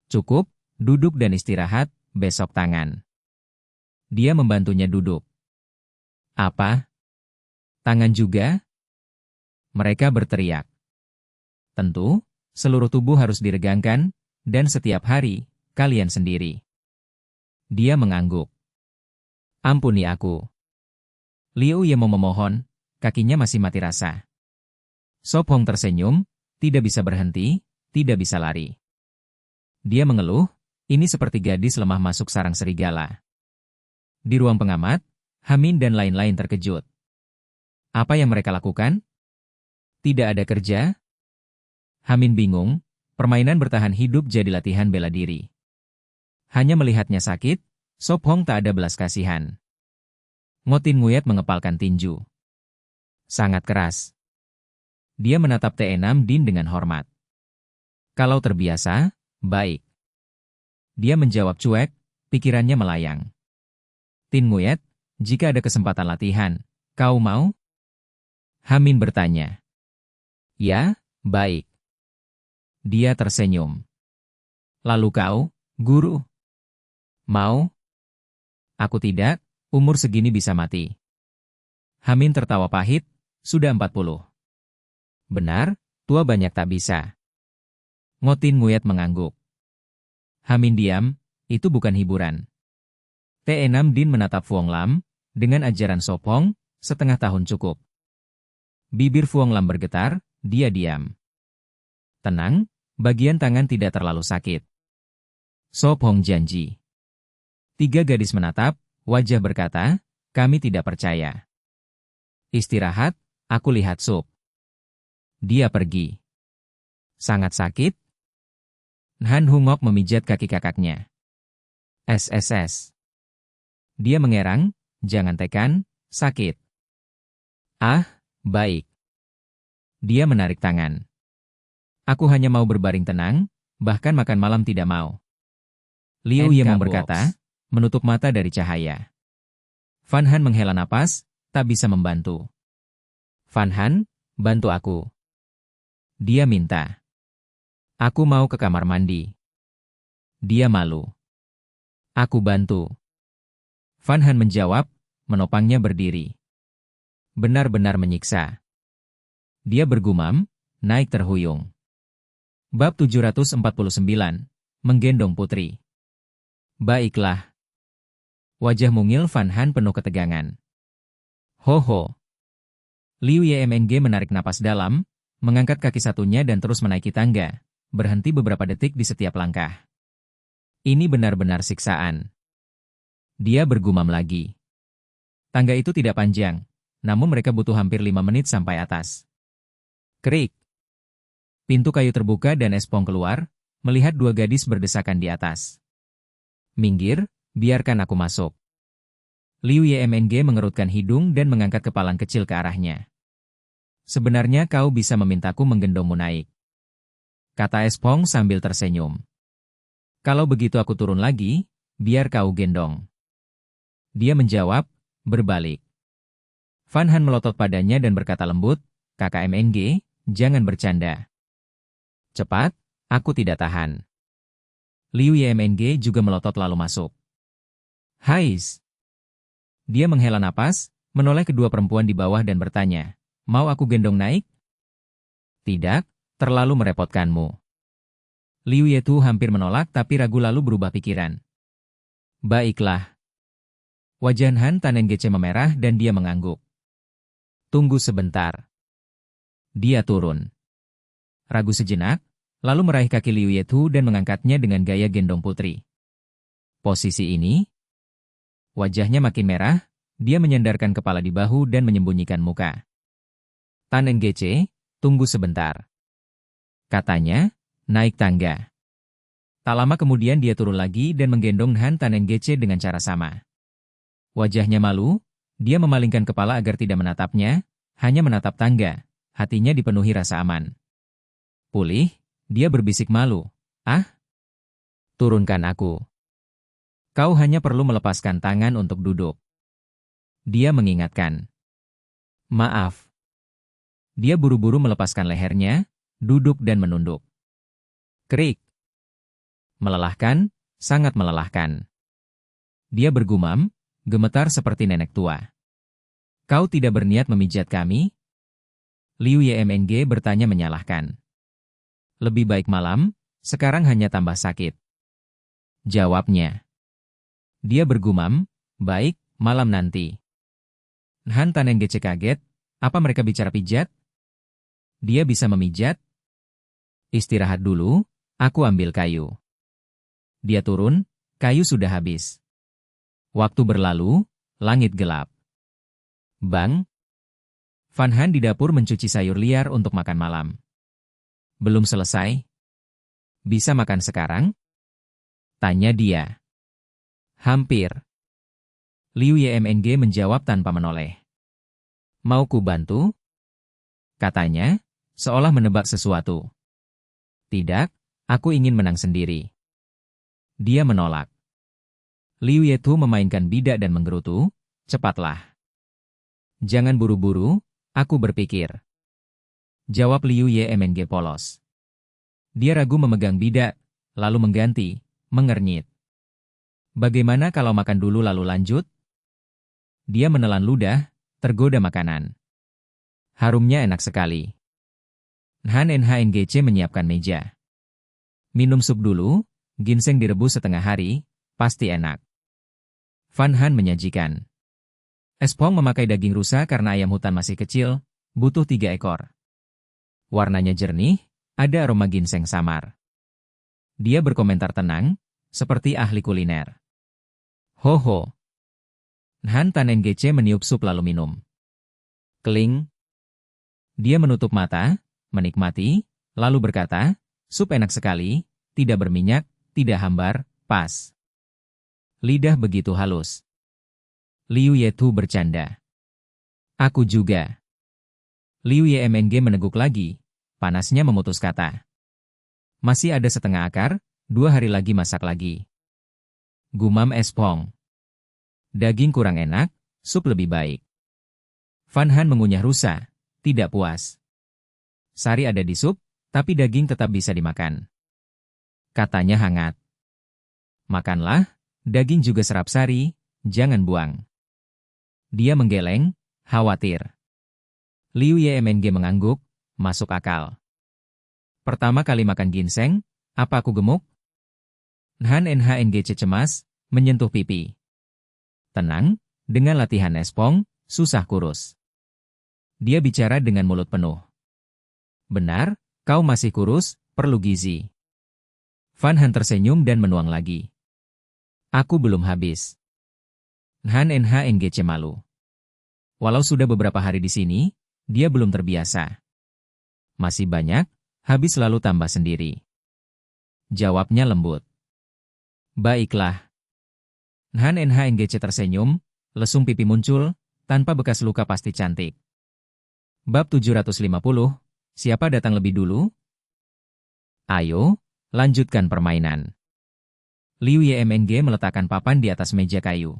Cukup, duduk dan istirahat, besok tangan. Dia membantunya duduk. Apa? Tangan juga? Mereka berteriak. Tentu, seluruh tubuh harus diregangkan, dan setiap hari, kalian sendiri. Dia mengangguk. Ampuni aku. Liu Ye memohon, kakinya masih mati rasa. Sop Hong tersenyum, tidak bisa berhenti, tidak bisa lari. Dia mengeluh, ini seperti gadis lemah masuk sarang serigala. Di ruang pengamat, Hamin dan lain-lain terkejut. Apa yang mereka lakukan? Tidak ada kerja? Hamin bingung, permainan bertahan hidup jadi latihan bela diri. Hanya melihatnya sakit, Sop Hong tak ada belas kasihan. Ngotin Nguyat mengepalkan tinju. Sangat keras. Dia menatap T6 Din dengan hormat. Kalau terbiasa, baik. Dia menjawab cuek, pikirannya melayang. Tin Nguyat, jika ada kesempatan latihan, kau mau? Hamin bertanya. Ya, baik. Dia tersenyum. Lalu kau, guru? Mau? Aku tidak, umur segini bisa mati. Hamin tertawa pahit, sudah 40. Benar, tua banyak tak bisa. Ngotin Nguyat mengangguk. Hamin diam, itu bukan hiburan. T6 Din menatap Fuong Lam, dengan ajaran Sop Hong, setengah tahun cukup. Bibir Fuong Lam bergetar, dia diam. Tenang, bagian tangan tidak terlalu sakit. Sop Hong janji. 3 gadis menatap, wajah berkata, kami tidak percaya. Istirahat, aku lihat sup. Dia pergi. Sangat sakit? Han Hungok memijat kaki kakaknya. SSS. Dia mengerang, jangan tekan, sakit. Ah, baik. Dia menarik tangan. Aku hanya mau berbaring tenang, bahkan makan malam tidak mau. Liu Ye berkata, menutup mata dari cahaya. Fan Han menghela napas, tak bisa membantu. Fan Han, bantu aku. Dia minta. Aku mau ke kamar mandi. Dia malu. Aku bantu. Fan Han menjawab, menopangnya berdiri. Benar-benar menyiksa. Dia bergumam, naik terhuyung. Bab 749, menggendong putri. Baiklah. Wajah mungil Fan Han penuh ketegangan. Ho. Liu Yemng menarik napas dalam, mengangkat kaki satunya dan terus menaiki tangga, berhenti beberapa detik di setiap langkah. Ini benar-benar siksaan. Dia bergumam lagi. Tangga itu tidak panjang, namun mereka butuh hampir 5 menit sampai atas. Krik. Pintu kayu terbuka dan Espong keluar, melihat 2 gadis berdesakan di atas. Minggir, biarkan aku masuk. Liu Yemng mengerutkan hidung dan mengangkat kepalan kecil ke arahnya. Sebenarnya kau bisa memintaku menggendongmu naik, kata Espong sambil tersenyum. Kalau begitu aku turun lagi, biar kau gendong. Dia menjawab, berbalik. Fan Han melotot padanya dan berkata lembut, Kakak Mng, jangan bercanda. Cepat, aku tidak tahan. Liu Yemng juga melotot lalu masuk. Hais. Dia menghela napas, menoleh kedua perempuan di bawah dan bertanya, mau aku gendong naik? Tidak, terlalu merepotkanmu. Liu Yetu hampir menolak tapi ragu lalu berubah pikiran. Baiklah. Wajah Han Tanengece memerah dan dia mengangguk. Tunggu sebentar. Dia turun. Ragu sejenak, lalu meraih kaki Liu Yetu dan mengangkatnya dengan gaya gendong putri. Posisi ini, wajahnya makin merah, dia menyandarkan kepala di bahu dan menyembunyikan muka. Tanengece, tunggu sebentar. Katanya, naik tangga. Tak lama kemudian dia turun lagi dan menggendong Han Tanengece dengan cara sama. Wajahnya malu, dia memalingkan kepala agar tidak menatapnya, hanya menatap tangga, hatinya dipenuhi rasa aman. Pulih, dia berbisik malu. Ah? Turunkan aku. Kau hanya perlu melepaskan tangan untuk duduk. Dia mengingatkan. Maaf. Dia buru-buru melepaskan lehernya, duduk dan menunduk. Krik. Melelahkan, sangat melelahkan. Dia bergumam, gemetar seperti nenek tua. Kau tidak berniat memijat kami? Liu Yemng bertanya menyalahkan. Lebih baik malam, sekarang hanya tambah sakit. Jawabnya. Dia bergumam, baik, malam nanti. Han Tanenggece kaget, apa mereka bicara pijat? Dia bisa memijat? Istirahat dulu, aku ambil kayu. Dia turun, kayu sudah habis. Waktu berlalu, langit gelap. Bang! Van Han di dapur mencuci sayur liar untuk makan malam. Belum selesai? Bisa makan sekarang? Tanya dia. Hampir. Liu Yemng menjawab tanpa menoleh. Mau ku bantu? Katanya, seolah menebak sesuatu. Tidak, aku ingin menang sendiri. Dia menolak. Liu Yetu memainkan bidak dan menggerutu, cepatlah. Jangan buru-buru, aku berpikir. Jawab Liu Yemng polos. Dia ragu memegang bidak, lalu mengganti, mengernyit. Bagaimana kalau makan dulu lalu lanjut? Dia menelan ludah, tergoda makanan. Harumnya enak sekali. Han Nhngc menyiapkan meja. Minum sup dulu, ginseng direbus setengah hari, pasti enak. Van Han menyajikan. Espong memakai daging rusa karena ayam hutan masih kecil, butuh 3 ekor. Warnanya jernih, ada aroma ginseng samar. Dia berkomentar tenang, seperti ahli kuliner. Ho. Han Tanenggece meniup sup lalu minum. Keling. Dia menutup mata, menikmati, lalu berkata, sup enak sekali, tidak berminyak, tidak hambar, pas. Lidah begitu halus. Liu Yetu bercanda. Aku juga. Liu Yemng meneguk lagi, panasnya memutus kata. Masih ada setengah akar, 2 hari lagi masak lagi. Gumam Espong. Daging kurang enak, sup lebih baik. Van Han mengunyah rusa, tidak puas. Sari ada di sup, tapi daging tetap bisa dimakan. Katanya hangat. Makanlah, daging juga serap sari, jangan buang. Dia menggeleng, khawatir. Liu Yemng mengangguk, masuk akal. Pertama kali makan ginseng, apa aku gemuk? Han Nhngc cemas, menyentuh pipi. Tenang, dengan latihan Espong, susah kurus. Dia bicara dengan mulut penuh. Benar, kau masih kurus, perlu gizi. Van Han tersenyum dan menuang lagi. Aku belum habis. Han Nhngc malu. Walau sudah beberapa hari di sini, dia belum terbiasa. Masih banyak, habis lalu tambah sendiri. Jawabnya lembut. Baiklah. Han Nhngc tersenyum, lesung pipi muncul, tanpa bekas luka pasti cantik. Bab 750, siapa datang lebih dulu? Ayo, lanjutkan permainan. Liu Yemng meletakkan papan di atas meja kayu.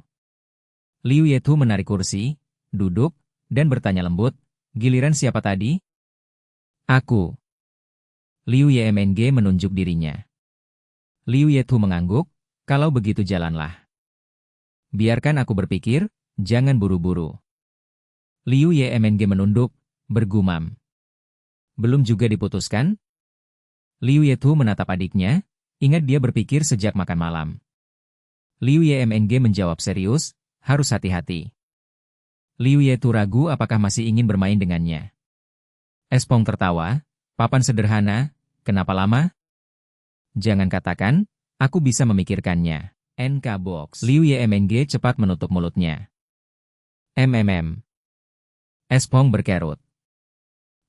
Liu Yetu menarik kursi, duduk, dan bertanya lembut, giliran siapa tadi? Aku. Liu Yemng menunjuk dirinya. Liu Yetu mengangguk, kalau begitu jalanlah. Biarkan aku berpikir, jangan buru-buru. Liu Yemng menunduk, bergumam. Belum juga diputuskan? Liu Yetu menatap adiknya, ingat dia berpikir sejak makan malam. Liu Yemng menjawab serius, harus hati-hati. Liu Yetu ragu apakah masih ingin bermain dengannya. Espong tertawa, papan sederhana, kenapa lama? Jangan katakan, aku bisa memikirkannya. NK Box. Liu Yemng cepat menutup mulutnya. Espong berkerut.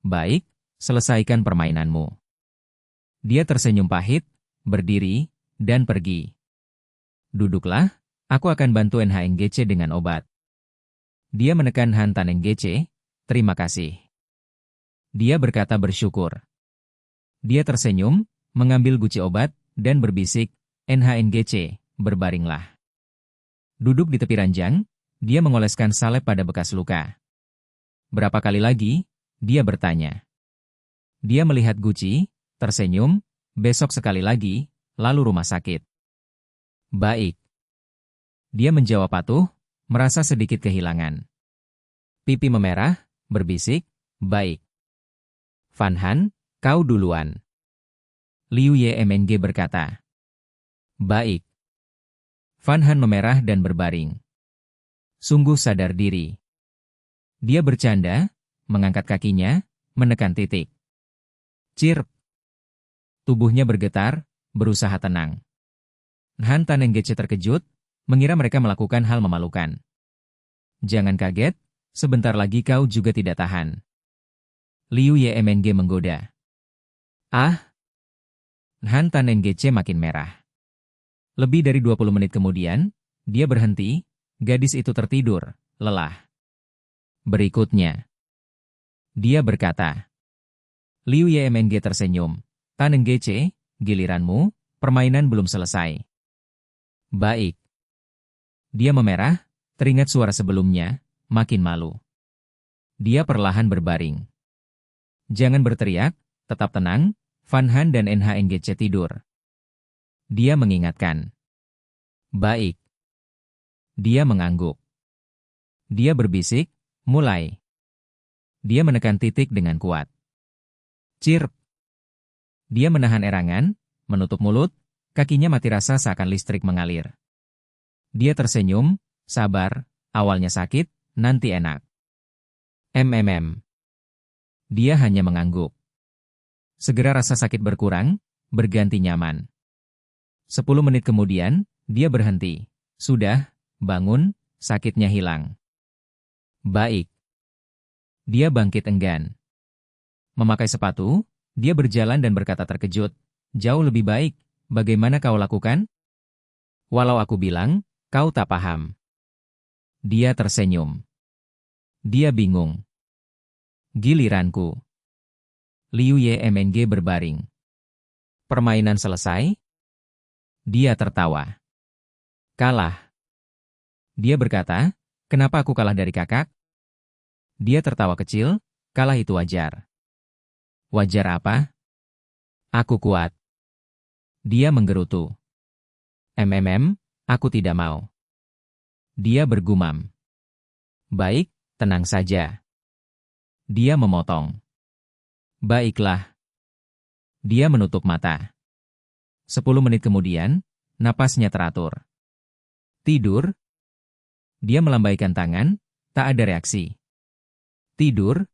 Baik, selesaikan permainanmu. Dia tersenyum pahit, berdiri, dan pergi. Duduklah, aku akan bantu Nhngc dengan obat. Dia menekan Han Tanenggece, terima kasih. Dia berkata bersyukur. Dia tersenyum, mengambil guci obat, dan berbisik, Nhngc, berbaringlah. Duduk di tepi ranjang, dia mengoleskan salep pada bekas luka. Berapa kali lagi? Dia bertanya. Dia melihat guci, tersenyum, besok sekali lagi, lalu rumah sakit. Baik. Dia menjawab patuh, merasa sedikit kehilangan. Pipi memerah, berbisik, baik. Van Han, kau duluan. Liu Yemeng berkata. Baik. Fan Han memerah dan berbaring. Sungguh sadar diri. Dia bercanda, mengangkat kakinya, menekan titik. Cirp. Tubuhnya bergetar, berusaha tenang. Han Tanenggece terkejut, mengira mereka melakukan hal memalukan. Jangan kaget, sebentar lagi kau juga tidak tahan. Liu Yemeng menggoda. Ah! Han Tanenggece makin merah. Lebih dari 20 menit kemudian, dia berhenti, gadis itu tertidur, lelah. Berikutnya, dia berkata. Liu Yemeng tersenyum. Tanenggece, giliranmu, permainan belum selesai. Baik. Dia memerah, teringat suara sebelumnya, makin malu. Dia perlahan berbaring. Jangan berteriak, tetap tenang, Fan Han dan NHNGC tidur. Dia mengingatkan. Baik. Dia mengangguk. Dia berbisik, mulai. Dia menekan titik dengan kuat. Cirp. Dia menahan erangan, menutup mulut, kakinya mati rasa seakan listrik mengalir. Dia tersenyum, sabar, awalnya sakit, nanti enak. Dia hanya mengangguk. Segera rasa sakit berkurang, berganti nyaman. 10 menit kemudian, dia berhenti. Sudah, bangun, sakitnya hilang. Baik. Dia bangkit enggan. Memakai sepatu, dia berjalan dan berkata terkejut. Jauh lebih baik, bagaimana kau lakukan? Walau aku bilang, kau tak paham. Dia tersenyum. Dia bingung. Giliranku. Liu Yemeng berbaring. Permainan selesai? Dia tertawa. Kalah. Dia berkata, kenapa aku kalah dari kakak? Dia tertawa kecil, kalah itu wajar. Wajar apa? Aku kuat. Dia menggerutu. Aku tidak mau. Dia bergumam. Baik, tenang saja. Dia memotong. Baiklah. Dia menutup mata. 10 menit kemudian, napasnya teratur. Tidur? Dia melambaikan tangan, tak ada reaksi. Tidur?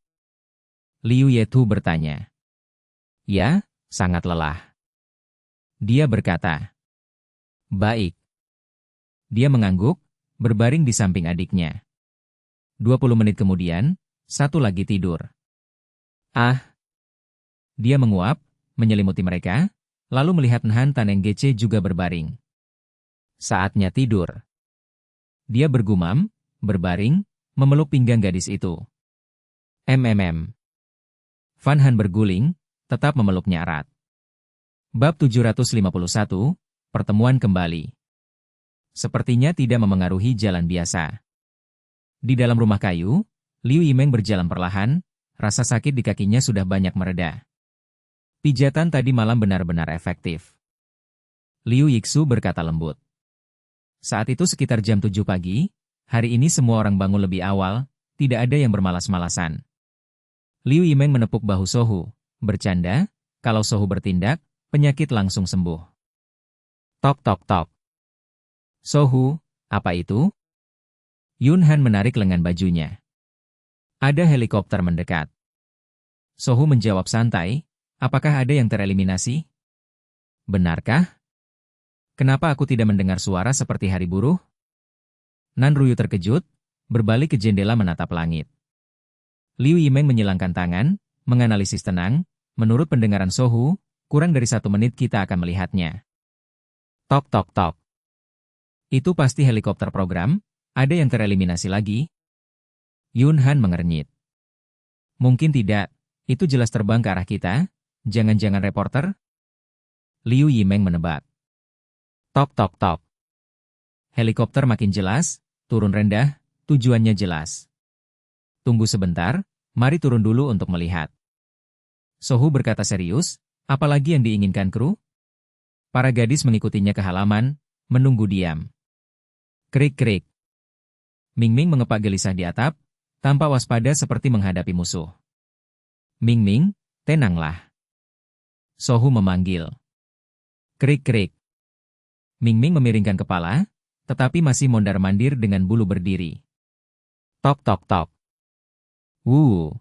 Liu Yetu bertanya. Ya, sangat lelah. Dia berkata. Baik. Dia mengangguk, berbaring di samping adiknya. 20 menit kemudian, satu lagi tidur. Ah! Dia menguap, menyelimuti mereka, lalu melihat Han Tanenggece juga berbaring. Saatnya tidur. Dia bergumam, berbaring, memeluk pinggang gadis itu. Fan Han berguling, tetap memeluknya erat. Bab 751, Pertemuan kembali. Sepertinya tidak memengaruhi jalan biasa. Di dalam rumah kayu, Liu Yimeng berjalan perlahan, rasa sakit di kakinya sudah banyak mereda. Pijatan tadi malam benar-benar efektif. Liu Yixu berkata lembut. Saat itu sekitar jam 7 pagi, hari ini semua orang bangun lebih awal, tidak ada yang bermalas-malasan. Liu Yimeng menepuk bahu Sohu, bercanda, kalau Sohu bertindak, penyakit langsung sembuh. Tok tok tok. Sohu, apa itu? Yun Han menarik lengan bajunya. Ada helikopter mendekat. Sohu menjawab santai, apakah ada yang tereliminasi? Benarkah? Kenapa aku tidak mendengar suara seperti hari buruh? Nan Ruyu terkejut, berbalik ke jendela menatap langit. Liu Yimeng menyilangkan tangan, menganalisis tenang, menurut pendengaran Sohu, kurang dari 1 menit kita akan melihatnya. Tok tok tok. Itu pasti helikopter program, ada yang tereliminasi lagi? Yun Han mengernyit. Mungkin tidak, itu jelas terbang ke arah kita, jangan-jangan reporter? Liu Yimeng menebak. Tok tok tok. Helikopter makin jelas, turun rendah, tujuannya jelas. Tunggu sebentar, mari turun dulu untuk melihat. Sohu berkata serius, apalagi yang diinginkan kru? Para gadis mengikutinya ke halaman, menunggu diam. Krik-krik. Ming-Ming mengepak gelisah di atap, tanpa waspada seperti menghadapi musuh. Ming-Ming, tenanglah. Sohu memanggil. Krik-krik. Ming-Ming memiringkan kepala, tetapi masih mondar-mandir dengan bulu berdiri. Tok tok tok. Wuh.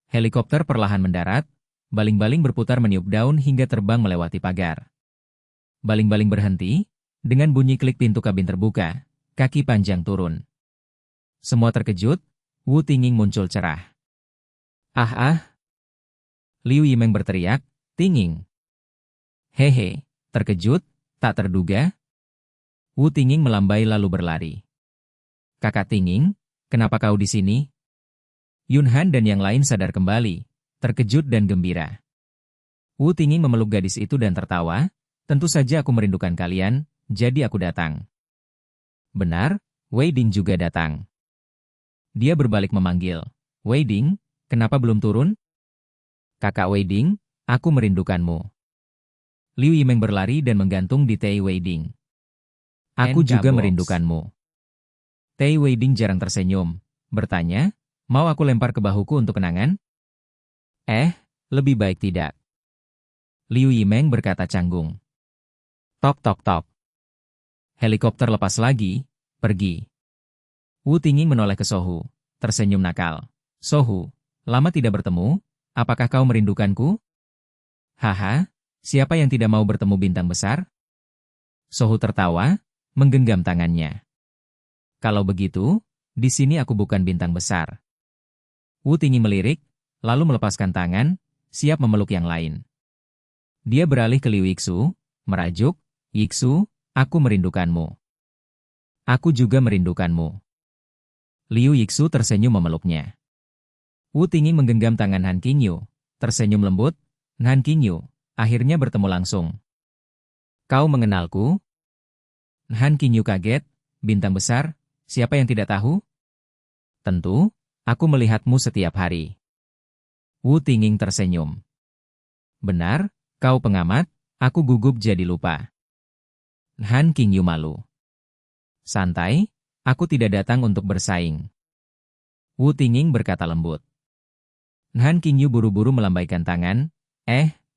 Helikopter perlahan mendarat, baling-baling berputar meniup daun hingga terbang melewati pagar. Baling-baling berhenti, dengan bunyi klik pintu kabin terbuka, kaki panjang turun. Semua terkejut, Wu Tinging muncul cerah. Ah ah. Liu Yimeng berteriak, Tinging. Hehe, terkejut, tak terduga. Wu Tinging melambai lalu berlari. Kakak Tinging, kenapa kau di sini? Yun Han dan yang lain sadar kembali, terkejut dan gembira. Wu Tinging memeluk gadis itu dan tertawa, tentu saja aku merindukan kalian, jadi aku datang. Benar, Wei Ding juga datang. Dia berbalik memanggil, Wei Ding, kenapa belum turun? Kakak Wei Ding, aku merindukanmu. Liu Yimeng berlari dan menggantung di Tei Wei Ding. Aku juga merindukanmu. Tei Wei Ding jarang tersenyum, bertanya, mau aku lempar ke bahuku untuk kenangan? Lebih baik tidak. Liu Yimeng berkata canggung. Tok tok tok. Helikopter lepas lagi, pergi. Wu Tinging menoleh ke Sohu, tersenyum nakal. Sohu, lama tidak bertemu, apakah kau merindukanku? Haha, siapa yang tidak mau bertemu bintang besar? Sohu tertawa, menggenggam tangannya. Kalau begitu, di sini aku bukan bintang besar. Wu Tinging melirik, lalu melepaskan tangan, siap memeluk yang lain. Dia beralih ke Liu Yixu, merajuk, Yixu, aku merindukanmu. Aku juga merindukanmu. Liu Yixu tersenyum memeluknya. Wu Tinging menggenggam tangan Han Qingyu, tersenyum lembut, Han Qingyu, akhirnya bertemu langsung. Kau mengenalku? Han Qingyu kaget, bintang besar, siapa yang tidak tahu? Tentu, aku melihatmu setiap hari. Wu Tinging tersenyum. Benar, kau pengamat, aku gugup jadi lupa. Han Qingyu malu. Santai, aku tidak datang untuk bersaing. Wu Tinging berkata lembut. Han Qingyu buru-buru melambaikan tangan,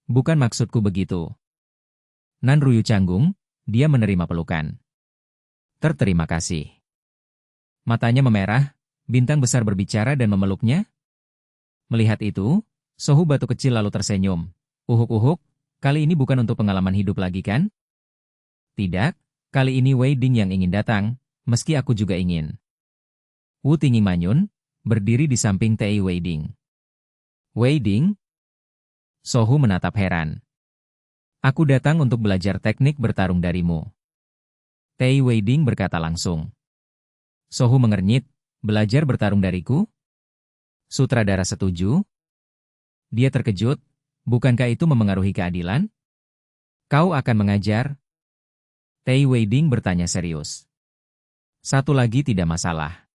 bukan maksudku begitu. Nan Ruyu canggung, dia menerima pelukan. Terima kasih. Matanya memerah, bintang besar berbicara dan memeluknya. Melihat itu, Sohu batu kecil lalu tersenyum. Uhuk-uhuk, kali ini bukan untuk pengalaman hidup lagi kan? Tidak, kali ini Wei Ding yang ingin datang, meski aku juga ingin. Wu Tinging manyun, berdiri di samping Tei Wei Ding. Wei Ding? Sohu menatap heran. Aku datang untuk belajar teknik bertarung darimu. Tei Wei Ding berkata langsung. Sohu mengernyit, belajar bertarung dariku? Sutradara setuju? Dia terkejut, bukankah itu memengaruhi keadilan? Kau akan mengajar? Tei Wei Ding bertanya serius. Satu lagi tidak masalah.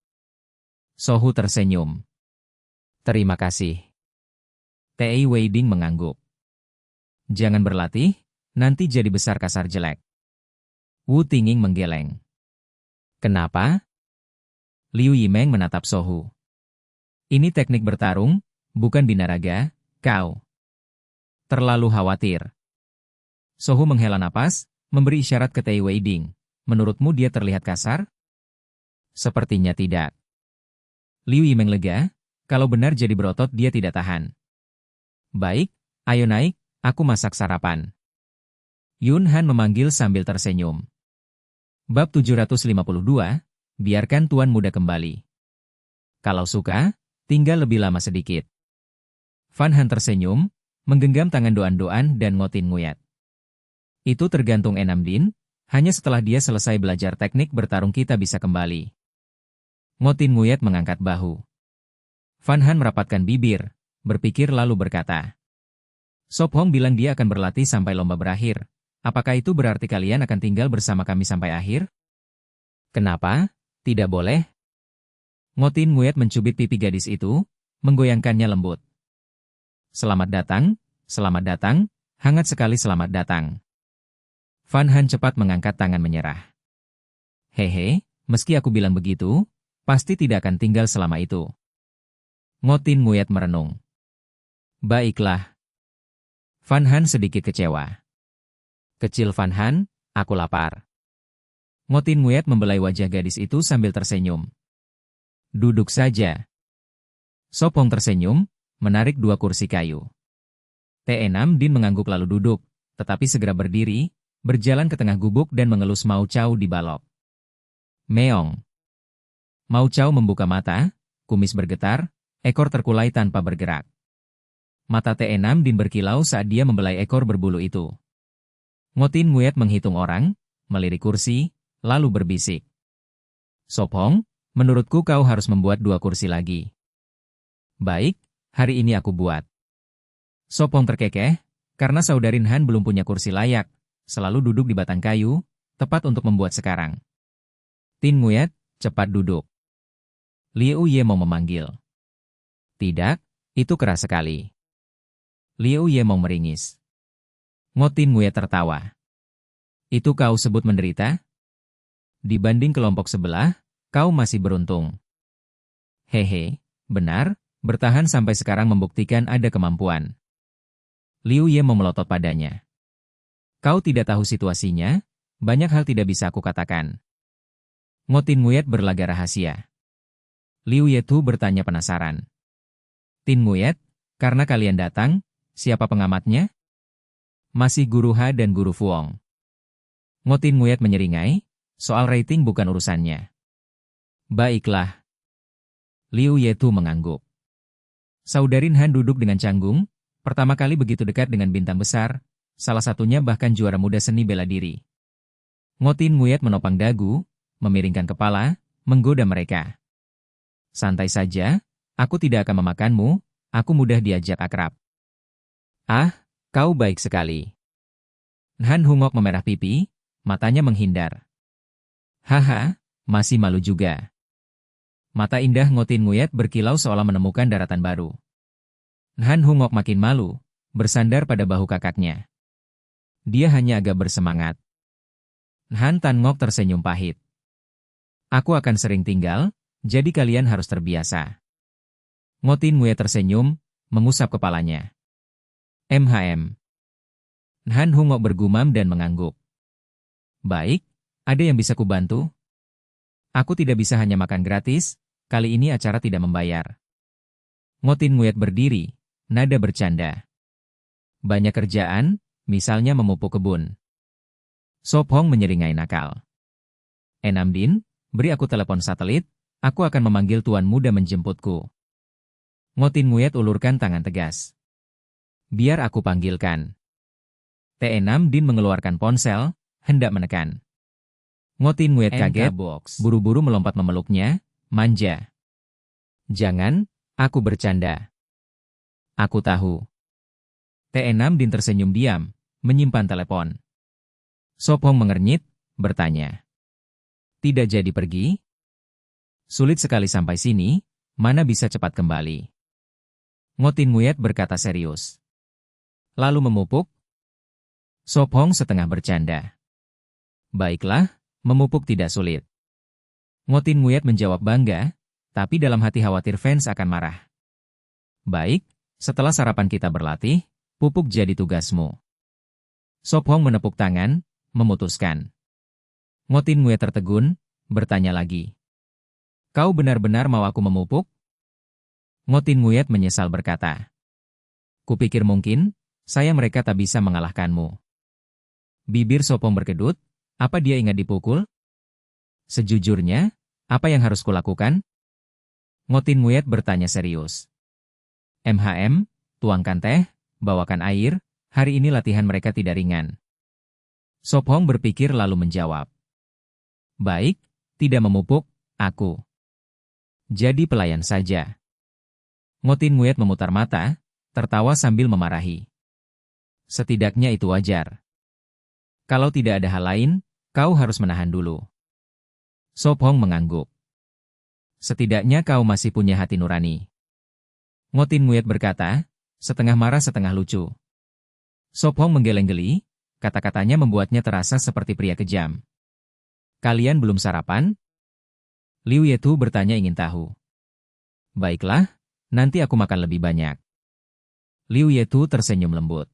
Sohu tersenyum. Terima kasih. Tei Wei Ding mengangguk. Jangan berlatih, nanti jadi besar kasar jelek. Wu Tinging menggeleng. Kenapa? Liu Yimeng menatap Sohu. Ini teknik bertarung, bukan binaraga, kau. Terlalu khawatir. Sohu menghela napas, memberi isyarat ke Tei Wei Ding. Menurutmu dia terlihat kasar? Sepertinya tidak. Liu Yimeng lega, kalau benar jadi berotot dia tidak tahan. Baik, ayo naik, aku masak sarapan. Yun Han memanggil sambil tersenyum. Bab 752, biarkan Tuan Muda kembali. Kalau suka, tinggal lebih lama sedikit. Fan Han tersenyum, menggenggam tangan Doan-Doan dan Ngotin Nguyat. Itu tergantung Enam Din, hanya setelah dia selesai belajar teknik bertarung kita bisa kembali. Ngotin Nguyat mengangkat bahu. Fan Han merapatkan bibir, berpikir lalu berkata. Sop Hong bilang dia akan berlatih sampai lomba berakhir. Apakah itu berarti kalian akan tinggal bersama kami sampai akhir? Kenapa? Tidak boleh? Ngotin Nguyat mencubit pipi gadis itu, menggoyangkannya lembut. Selamat datang, hangat sekali selamat datang. Fan Han cepat mengangkat tangan menyerah. Hehe, meski aku bilang begitu, pasti tidak akan tinggal selama itu. Ngotin Nguyat merenung. Baiklah. Fan Han sedikit kecewa. Kecil Van Han, aku lapar. Ngotin Nguyat membelai wajah gadis itu sambil tersenyum. Duduk saja. Sopong tersenyum, menarik 2 kursi kayu. T6 Din mengangguk lalu duduk, tetapi segera berdiri, berjalan ke tengah gubuk dan mengelus Mau Chao di balok. Meong. Mau Chao membuka mata, kumis bergetar, ekor terkulai tanpa bergerak. Mata T6 Din berkilau saat dia membelai ekor berbulu itu. Ngotin Nguyat menghitung orang, melirik kursi, lalu berbisik. Sopong, menurutku kau harus membuat 2 kursi lagi. Baik, hari ini aku buat. Sopong terkekeh, karena saudari Han belum punya kursi layak, selalu duduk di batang kayu, tepat untuk membuat sekarang. Tin Nguyat, cepat duduk. Liu Ye mau memanggil. Tidak, itu keras sekali. Liu Ye mau meringis. Ngotin Nguyat tertawa. Itu kau sebut menderita? Dibanding kelompok sebelah, kau masih beruntung. Hehe, benar, bertahan sampai sekarang membuktikan ada kemampuan. Liu Ye memelotot padanya. Kau tidak tahu situasinya, banyak hal tidak bisa aku katakan. Ngotin Nguyat berlaga rahasia. Liu Ye tu bertanya penasaran. Tin Nguyat, karena kalian datang, siapa pengamatnya? Masih Guru Ha dan Guru Fuong. Ngotin Nguyat menyeringai, soal rating bukan urusannya. Baiklah. Liu Ye tu mengangguk. Saudari Han duduk dengan canggung, pertama kali begitu dekat dengan bintang besar, salah satunya bahkan juara muda seni bela diri. Ngotin Nguyat menopang dagu, memiringkan kepala, menggoda mereka. Santai saja, aku tidak akan memakanmu, aku mudah diajak akrab. Ah, kau baik sekali. Han Hungok memerah pipi, matanya menghindar. Haha, masih malu juga. Mata indah Ngotin Nguyat berkilau seolah menemukan daratan baru. Han Hungok makin malu, bersandar pada bahu kakaknya. Dia hanya agak bersemangat. Han Tan Ngok tersenyum pahit. Aku akan sering tinggal, jadi kalian harus terbiasa. Ngotin Nguyat tersenyum, mengusap kepalanya. MHM. Han Hungok bergumam dan mengangguk. Baik, ada yang bisa kubantu? Aku tidak bisa hanya makan gratis, kali ini acara tidak membayar. Ngotin Nguyat berdiri, nada bercanda. Banyak kerjaan, misalnya memupuk kebun. Sop Hong menyeringai nakal. Enam Din, beri aku telepon satelit, aku akan memanggil tuan muda menjemputku. Ngotin Nguyat ulurkan tangan tegas. Biar aku panggilkan. T6 Din mengeluarkan ponsel, hendak menekan. Ngotin Nguyat kaget, buru-buru melompat memeluknya, manja. Jangan, aku bercanda. Aku tahu. T6 Din tersenyum diam, menyimpan telepon. Sop Hong mengernyit, bertanya. Tidak jadi pergi? Sulit sekali sampai sini, mana bisa cepat kembali. Ngotin Nguyat berkata serius. Lalu memupuk? Sop Hong setengah bercanda. Baiklah, memupuk tidak sulit. Ngotin Nguyat menjawab bangga, tapi dalam hati khawatir fans akan marah. Baik, setelah sarapan kita berlatih, pupuk jadi tugasmu. Sop Hong menepuk tangan, memutuskan. Ngotin Nguyat tertegun, bertanya lagi. Kau benar-benar mau aku memupuk? Ngotin Nguyat menyesal berkata. Kupikir mungkin, saya mereka tak bisa mengalahkanmu. Bibir Sop Hong berkedut, apa dia ingat dipukul? Sejujurnya, apa yang harus kulakukan? Ngotin Nguyat bertanya serius. MHM, tuangkan teh, bawakan air, hari ini latihan mereka tidak ringan. Sop Hong berpikir lalu menjawab. Baik, tidak memupuk, aku. Jadi pelayan saja. Ngotin Nguyat memutar mata, tertawa sambil memarahi. Setidaknya itu wajar. Kalau tidak ada hal lain, kau harus menahan dulu. Sop Hong mengangguk. Setidaknya kau masih punya hati nurani. Ngotin Nguyat berkata, setengah marah setengah lucu. Sop Hong menggeleng-geli, kata-katanya membuatnya terasa seperti pria kejam. Kalian belum sarapan? Liu Ye tu bertanya ingin tahu. Baiklah, nanti aku makan lebih banyak. Liu Ye tu tersenyum lembut.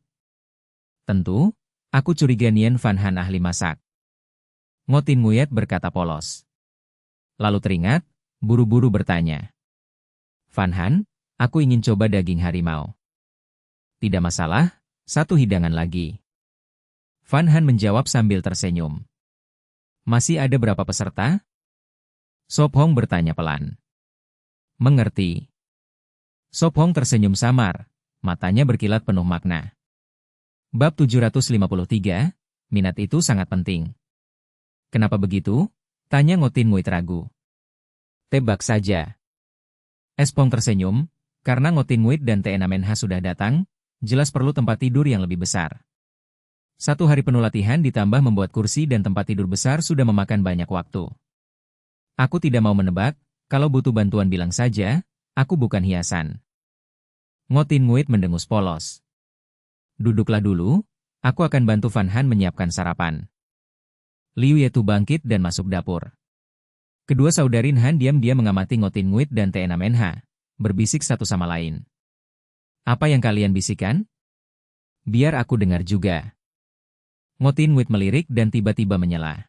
Tentu, Aku curiga Nien Van Han ahli masak. Ngotin Nguyen berkata polos. Lalu teringat, buru-buru bertanya. Van Han, aku ingin coba daging harimau. Tidak masalah, satu hidangan lagi. Van Han menjawab sambil tersenyum. Masih ada berapa peserta? Sop Hong bertanya pelan. Mengerti. Sop Hong tersenyum samar, matanya berkilat penuh makna. Bab 753, minat itu sangat penting. Kenapa begitu? Tanya Ngotin Nguyen ragu. Tebak saja. Espong tersenyum, karena Ngotin Nguyen dan T6NH sudah datang, jelas perlu tempat tidur yang lebih besar. 1 hari penuh latihan ditambah membuat kursi dan tempat tidur besar sudah memakan banyak waktu. Aku tidak mau menebak, kalau butuh bantuan bilang saja, aku bukan hiasan. Ngotin Nguyen mendengus polos. Duduklah dulu, aku akan bantu Van Han menyiapkan sarapan. Liu Yetu bangkit dan masuk dapur. Kedua saudari Han diam-diam mengamati Ngotin Nguyen dan T6NH, berbisik satu sama lain. Apa yang kalian bisikan? Biar aku dengar juga. Ngotin Nguyen melirik dan tiba-tiba menyela.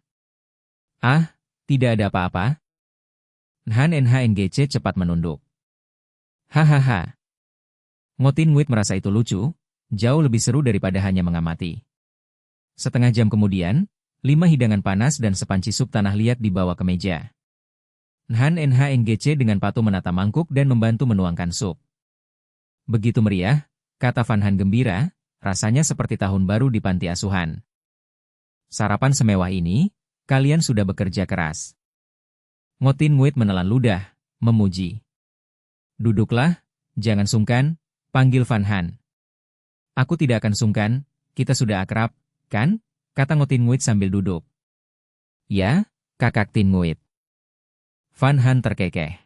Ah, tidak ada apa-apa. Han NHNGC cepat menunduk. Hahaha. Ngotin Nguyen merasa itu lucu, jauh lebih seru daripada hanya mengamati. Setengah jam kemudian, 5 hidangan panas dan sepanci sup tanah liat dibawa ke meja. Han NHNGC dengan patuh menata mangkuk dan membantu menuangkan sup. Begitu meriah, kata Van Han gembira, rasanya seperti tahun baru di panti asuhan. Sarapan semewah ini, kalian sudah bekerja keras. Ngotin Nguyen menelan ludah, memuji. Duduklah, jangan sungkan, panggil Van Han. Aku tidak akan sungkan, kita sudah akrab, kan? Kata Ngotin Nguyen sambil duduk. Ya, kakak Tin Nguyen. Van Han terkekeh.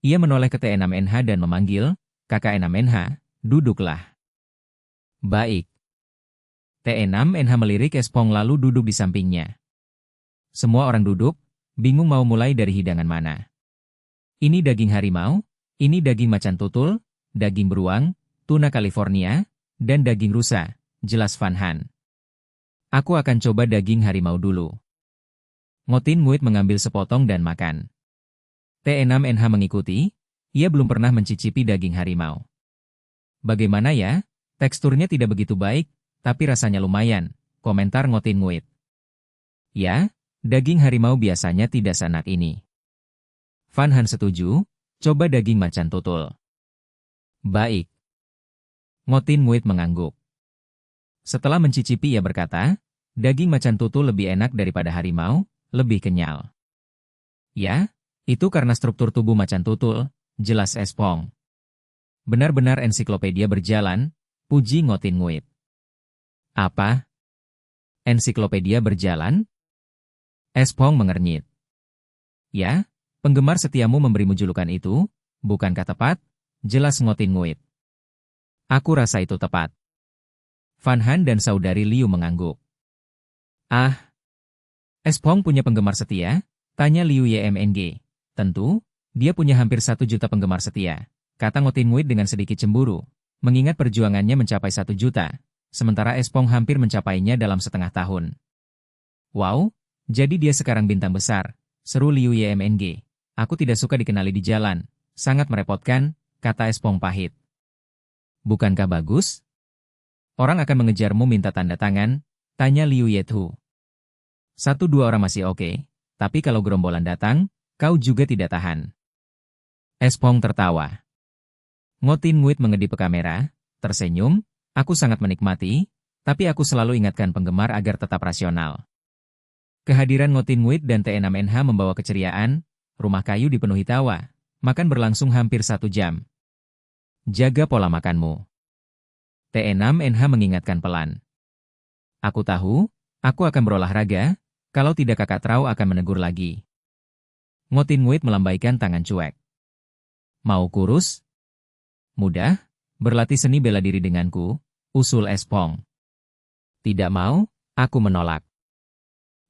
Ia menoleh ke T6NH dan memanggil, kakak N6NH, duduklah. Baik. T6NH melirik Espong lalu duduk di sampingnya. Semua orang duduk, bingung mau mulai dari hidangan mana. Ini daging harimau, ini daging macan tutul, daging beruang, tuna California, dan daging rusa, jelas Van Han. Aku akan coba daging harimau dulu. Ngotin Nguyen mengambil sepotong dan makan. T6NH mengikuti, ia belum pernah mencicipi daging harimau. Bagaimana ya? Teksturnya tidak begitu baik, tapi rasanya lumayan, komentar Ngotin Nguyen. Ya, daging harimau biasanya tidak seenak ini. Van Han setuju, coba daging macan tutul. Baik. Ngotin Nguyen mengangguk. Setelah mencicipi ia berkata, daging macan tutul lebih enak daripada harimau, lebih kenyal. Ya, itu karena struktur tubuh macan tutul, jelas Espong. Benar-benar ensiklopedia berjalan, puji Ngotin Nguyen. Apa? Ensiklopedia berjalan? Espong mengernyit. Ya, penggemar setiamu memberimu julukan itu, bukankah tepat? Jelas Ngotin Nguyen. Aku rasa itu tepat. Van Han dan saudari Liu mengangguk. Ah. Espong punya penggemar setia? Tanya Liu YMNG. Tentu, dia punya hampir 1 juta penggemar setia, kata Ngotin Nguyen dengan sedikit cemburu, mengingat perjuangannya mencapai 1 juta, sementara Espong hampir mencapainya dalam setengah tahun. Wow, jadi dia sekarang bintang besar, seru Liu YMNG. Aku tidak suka dikenali di jalan, sangat merepotkan, kata Espong pahit. Bukankah bagus? Orang akan mengejarmu minta tanda tangan, tanya Liu Yethu. 1-2 orang masih oke, tapi kalau gerombolan datang, kau juga tidak tahan. Espong tertawa. Ngotin Nguyen mengedip ke kamera, tersenyum, aku sangat menikmati, tapi aku selalu ingatkan penggemar agar tetap rasional. Kehadiran Ngotin Nguyen dan T6NH membawa keceriaan, rumah kayu dipenuhi tawa, makan berlangsung hampir 1 jam. Jaga pola makanmu. T6NH mengingatkan pelan. Aku tahu, aku akan berolahraga, kalau tidak kakak Trau akan menegur lagi. Ngotin Nguyen melambaikan tangan cuek. Mau kurus? Mudah, berlatih seni bela diri denganku, usul Espong. Tidak mau, aku menolak.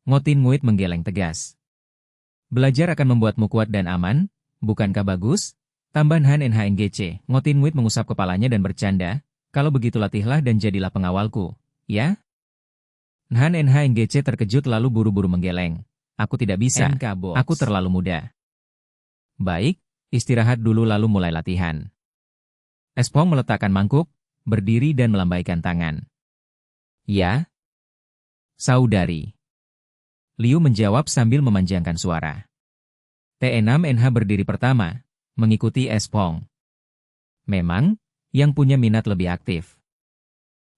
Ngotin Nguyen menggeleng tegas. Belajar akan membuatmu kuat dan aman, bukankah bagus? Tambah Han NHNGC, Ngotin Nguyen mengusap kepalanya dan bercanda, kalau begitu latihlah dan jadilah pengawalku, ya? Nhan NHNGC terkejut lalu buru-buru menggeleng. Aku tidak bisa.
NK Box.
Aku terlalu muda. Baik, istirahat dulu lalu mulai latihan. Espong meletakkan mangkuk, berdiri dan melambaikan tangan. Ya? Saudari. Liu menjawab sambil memanjangkan suara. T6NH berdiri pertama, mengikuti Espong. Memang, yang punya minat lebih aktif.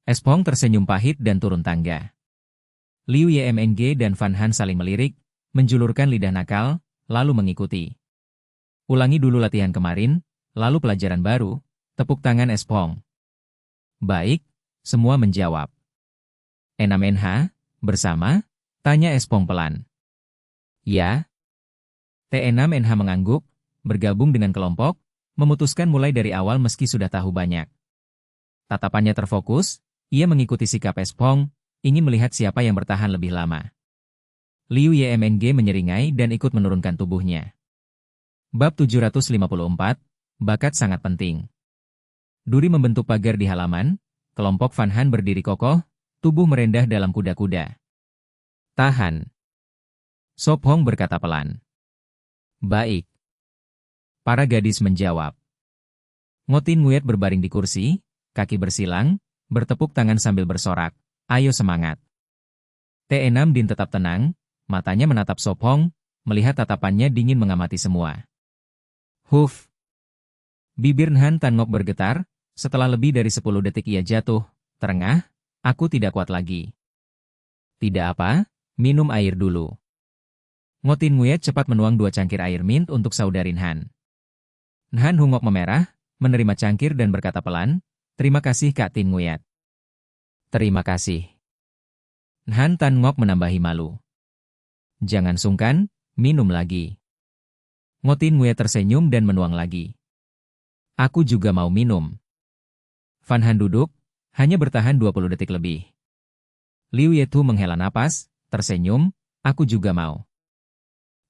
Espong tersenyum pahit dan turun tangga. Liu YMNG dan Fan Han saling melirik, menjulurkan lidah nakal, lalu mengikuti. Ulangi dulu latihan kemarin, lalu pelajaran baru, tepuk tangan Espong. Baik, semua menjawab. N6NH, bersama, tanya Espong pelan. Ya. T6NH mengangguk, bergabung dengan kelompok, memutuskan mulai dari awal meski sudah tahu banyak. Tatapannya terfokus, ia mengikuti sikap Espong, ingin melihat siapa yang bertahan lebih lama. Liu YMNG menyeringai dan ikut menurunkan tubuhnya. Bab 754, bakat sangat penting. Duri membentuk pagar di halaman, kelompok Fan Han berdiri kokoh, tubuh merendah dalam kuda-kuda. Tahan. Sop Hong berkata pelan. Baik. Para gadis menjawab. Ngotin Nguyet berbaring di kursi, kaki bersilang, bertepuk tangan sambil bersorak. Ayo semangat. T6 Din tetap tenang, matanya menatap Sop Hong, melihat tatapannya dingin mengamati semua. Huf. Bibir Nhan Tan Ngok bergetar, setelah lebih dari 10 detik ia jatuh, terengah, aku tidak kuat lagi. Tidak apa, minum air dulu. Ngotin Nguyet cepat menuang 2 cangkir air mint untuk saudari Nhan. Nhan Hungok memerah, menerima cangkir dan berkata pelan, terima kasih Kak Tin Nguyet. Terima kasih. Nhan Tan Ngok menambahi malu. Jangan sungkan, minum lagi. Ngotin Nguyet tersenyum dan menuang lagi. Aku juga mau minum. Fan Han duduk, hanya bertahan 20 detik lebih. Liu Yetu menghela napas, tersenyum, aku juga mau.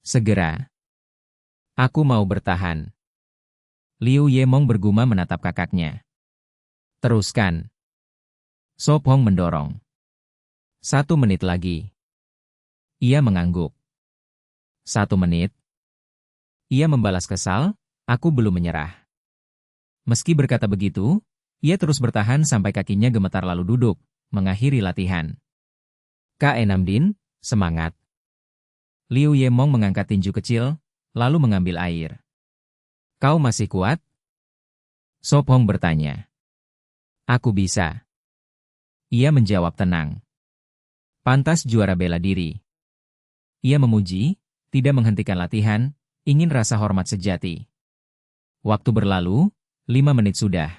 Segera. Aku mau bertahan. Liu Yemong bergumam menatap kakaknya. Teruskan. Sop Hong mendorong. 1 menit lagi. Ia mengangguk. 1 menit. Ia membalas kesal, aku belum menyerah. Meski berkata begitu, ia terus bertahan sampai kakinya gemetar lalu duduk, mengakhiri latihan. K6 Din, semangat. Liu Yemong mengangkat tinju kecil, lalu mengambil air. Kau masih kuat? Sop Hong bertanya. Aku bisa. Ia menjawab tenang. Pantas juara bela diri. Ia memuji, tidak menghentikan latihan, ingin rasa hormat sejati. Waktu berlalu, 5 menit sudah.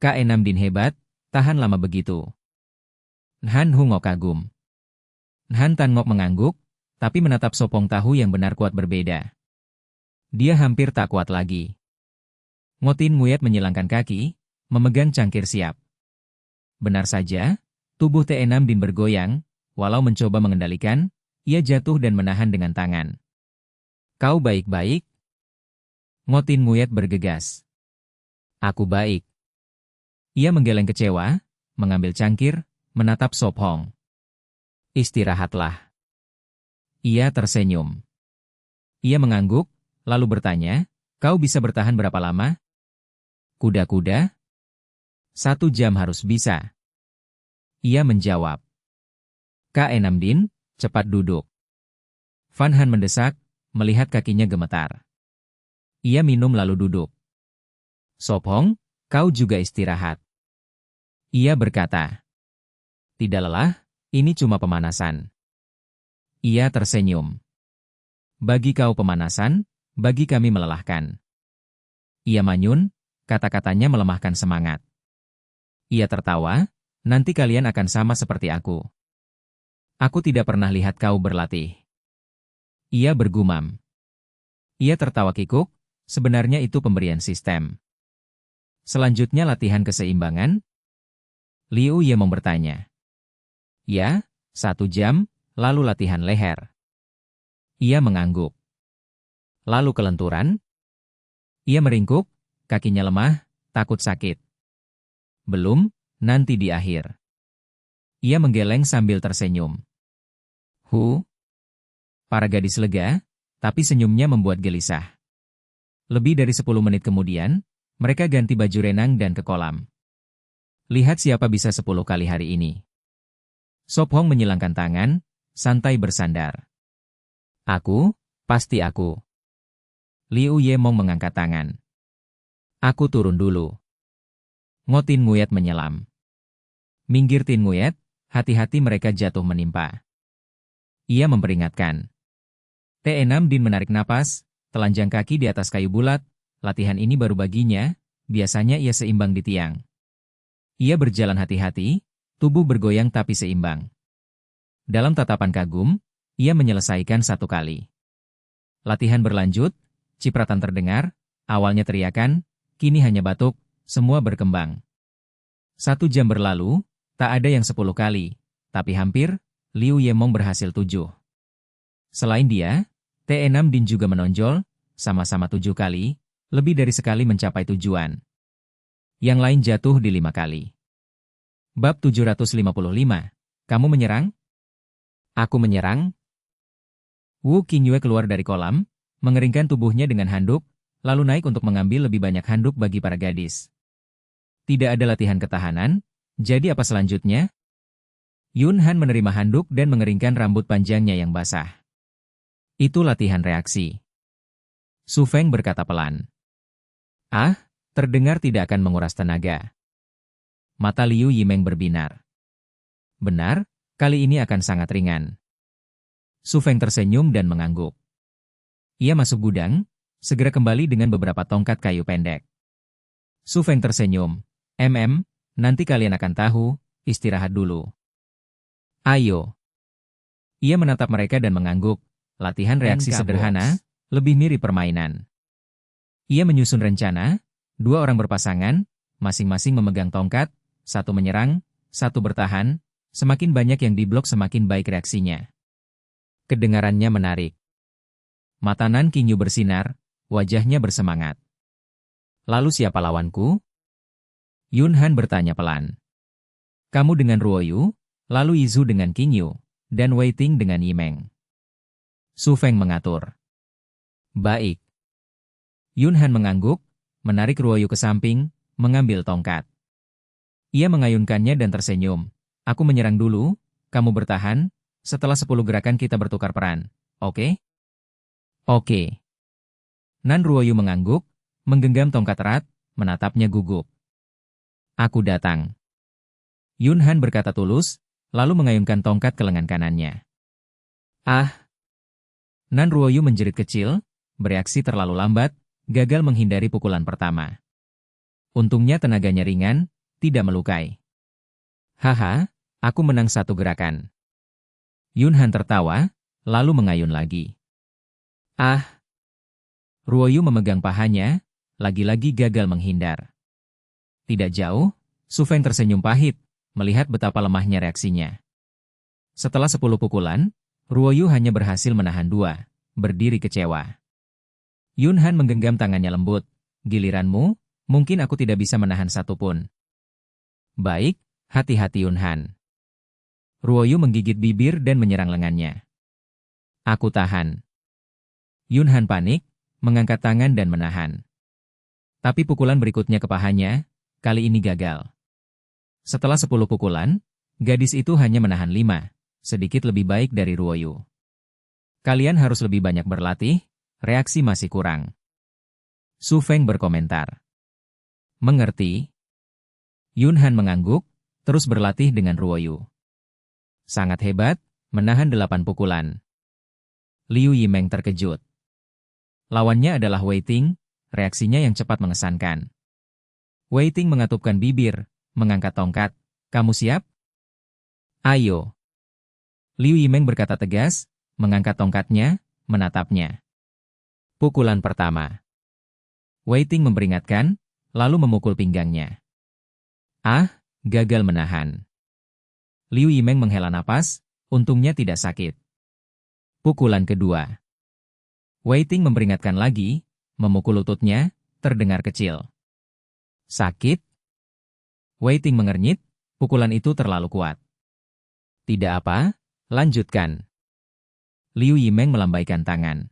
K6 Din hebat, tahan lama begitu. Nhan Hungok kagum. Nhan Tan Ngok mengangguk, tapi menatap Sop Hong tahu yang benar kuat berbeda. Dia hampir tak kuat lagi. Ngotin Nguyet menyilangkan kaki, memegang cangkir siap. Benar saja, tubuh T6 Din bergoyang, walau mencoba mengendalikan, ia jatuh dan menahan dengan tangan. Kau baik-baik? Ngotin Nguyet bergegas. Aku baik. Ia menggeleng kecewa, mengambil cangkir, menatap Sop Hong. Istirahatlah. Ia tersenyum. Ia mengangguk, lalu bertanya, kau bisa bertahan berapa lama? Kuda-kuda? 1 jam harus bisa. Ia menjawab. K6 Din, cepat duduk. Fan Han mendesak, melihat kakinya gemetar. Ia minum lalu duduk. Sop Hong, kau juga istirahat. Ia berkata. Tidak lelah, ini cuma pemanasan. Ia tersenyum. Bagi kau pemanasan, bagi kami melelahkan. Ia manyun, kata-katanya melemahkan semangat. Ia tertawa, nanti kalian akan sama seperti aku. Aku tidak pernah lihat kau berlatih. Ia bergumam. Ia tertawa kikuk, sebenarnya itu pemberian sistem. Selanjutnya latihan keseimbangan? Liu Yemong bertanya. Ya, 1 jam, lalu latihan leher. Ia mengangguk. Lalu kelenturan? Ia meringkuk, kakinya lemah, takut sakit. Belum, nanti di akhir. Ia menggeleng sambil tersenyum. Para gadis lega, tapi senyumnya membuat gelisah. Lebih dari 10 menit kemudian, mereka ganti baju renang dan ke kolam. Lihat siapa bisa 10 kali hari ini. Sop Hong menyilangkan tangan, santai bersandar. Aku, pasti aku. Liu Yemong mengangkat tangan. Aku turun dulu. Ngotin Nguyet menyelam. Minggir Tin Nguyet, hati-hati mereka jatuh menimpa. Ia memperingatkan. T6 Din menarik napas, telanjang kaki di atas kayu bulat, latihan ini baru baginya, biasanya ia seimbang di tiang. Ia berjalan hati-hati, tubuh bergoyang tapi seimbang. Dalam tatapan kagum, ia menyelesaikan 1 kali. Latihan berlanjut, cipratan terdengar, awalnya teriakan, kini hanya batuk, semua berkembang. 1 jam berlalu, tak ada yang 10 kali, tapi hampir, Liu Yemong berhasil 7. Selain dia, T6 Din juga menonjol, sama-sama 7 kali, lebih dari sekali mencapai tujuan. Yang lain jatuh di 5 kali. Bab 755, kamu menyerang? Aku menyerang? Wu Qingyue keluar dari kolam, mengeringkan tubuhnya dengan handuk, lalu naik untuk mengambil lebih banyak handuk bagi para gadis. Tidak ada latihan ketahanan, jadi apa selanjutnya? Yun Han menerima handuk dan mengeringkan rambut panjangnya yang basah. Itu latihan reaksi. Su Feng berkata pelan. Terdengar tidak akan menguras tenaga. Mata Liu Yimeng berbinar. Benar, kali ini akan sangat ringan. Su Feng tersenyum dan mengangguk. Ia masuk gudang, segera kembali dengan beberapa tongkat kayu pendek. Su Feng tersenyum. Nanti kalian akan tahu, istirahat dulu. Ayo. Ia menatap mereka dan mengangguk. Latihan reaksi sederhana, lebih mirip permainan. Ia menyusun rencana, 2 orang berpasangan, masing-masing memegang tongkat, 1 menyerang, 1 bertahan, semakin banyak yang diblok semakin baik reaksinya. Kedengarannya menarik. Mata Nan Qingyu bersinar, wajahnya bersemangat. Lalu siapa lawanku? Yun Han bertanya pelan. Kamu dengan Ruoyu, lalu Yizu dengan Qingyu, dan Wei Ting dengan Yimeng. Su Feng mengatur. Baik. Yun Han mengangguk, menarik Ruoyu ke samping, mengambil tongkat. Ia mengayunkannya dan tersenyum. Aku menyerang dulu, kamu bertahan, setelah 10 gerakan kita bertukar peran, oke? Oke. Nan Ruoyu mengangguk, menggenggam tongkat erat, menatapnya gugup. Aku datang. Yun Han berkata tulus, lalu mengayunkan tongkat ke lengan kanannya. Nan Ruoyu menjerit kecil, bereaksi terlalu lambat, gagal menghindari pukulan pertama. Untungnya tenaganya ringan, tidak melukai. Haha, aku menang 1 gerakan. Yun Han tertawa, lalu mengayun lagi. Ruoyu memegang pahanya, lagi-lagi gagal menghindar. Tidak jauh, Su Feng tersenyum pahit, melihat betapa lemahnya reaksinya. Setelah 10 pukulan, Ruoyu hanya berhasil menahan 2, berdiri kecewa. Yun Han menggenggam tangannya lembut, giliranmu, mungkin aku tidak bisa menahan 1 pun. Baik, hati-hati Yun Han. Ruoyu menggigit bibir dan menyerang lengannya. Aku tahan. Yun Han panik, mengangkat tangan dan menahan. Tapi pukulan berikutnya ke pahanya, kali ini gagal. Setelah 10 pukulan, gadis itu hanya menahan 5, sedikit lebih baik dari Ruoyu. Kalian harus lebih banyak berlatih, reaksi masih kurang. Su Feng berkomentar. Mengerti? Yun Han mengangguk, terus berlatih dengan Ruoyu. Sangat hebat, menahan 8 pukulan. Liu Yimeng terkejut. Lawannya adalah Wei Ting, reaksinya yang cepat mengesankan. Wei Ting mengatupkan bibir, mengangkat tongkat. Kamu siap? Ayo. Liu Yimeng berkata tegas, mengangkat tongkatnya, menatapnya. Pukulan pertama. Wei Ting memperingatkan, lalu memukul pinggangnya. Gagal menahan. Liu Yimeng menghela napas, untungnya tidak sakit. Pukulan kedua. Wei Ting memperingatkan lagi, memukul lututnya, terdengar kecil. Sakit? Wei Ting mengernyit, pukulan itu terlalu kuat. Tidak apa, lanjutkan. Liu Yimeng melambaikan tangan.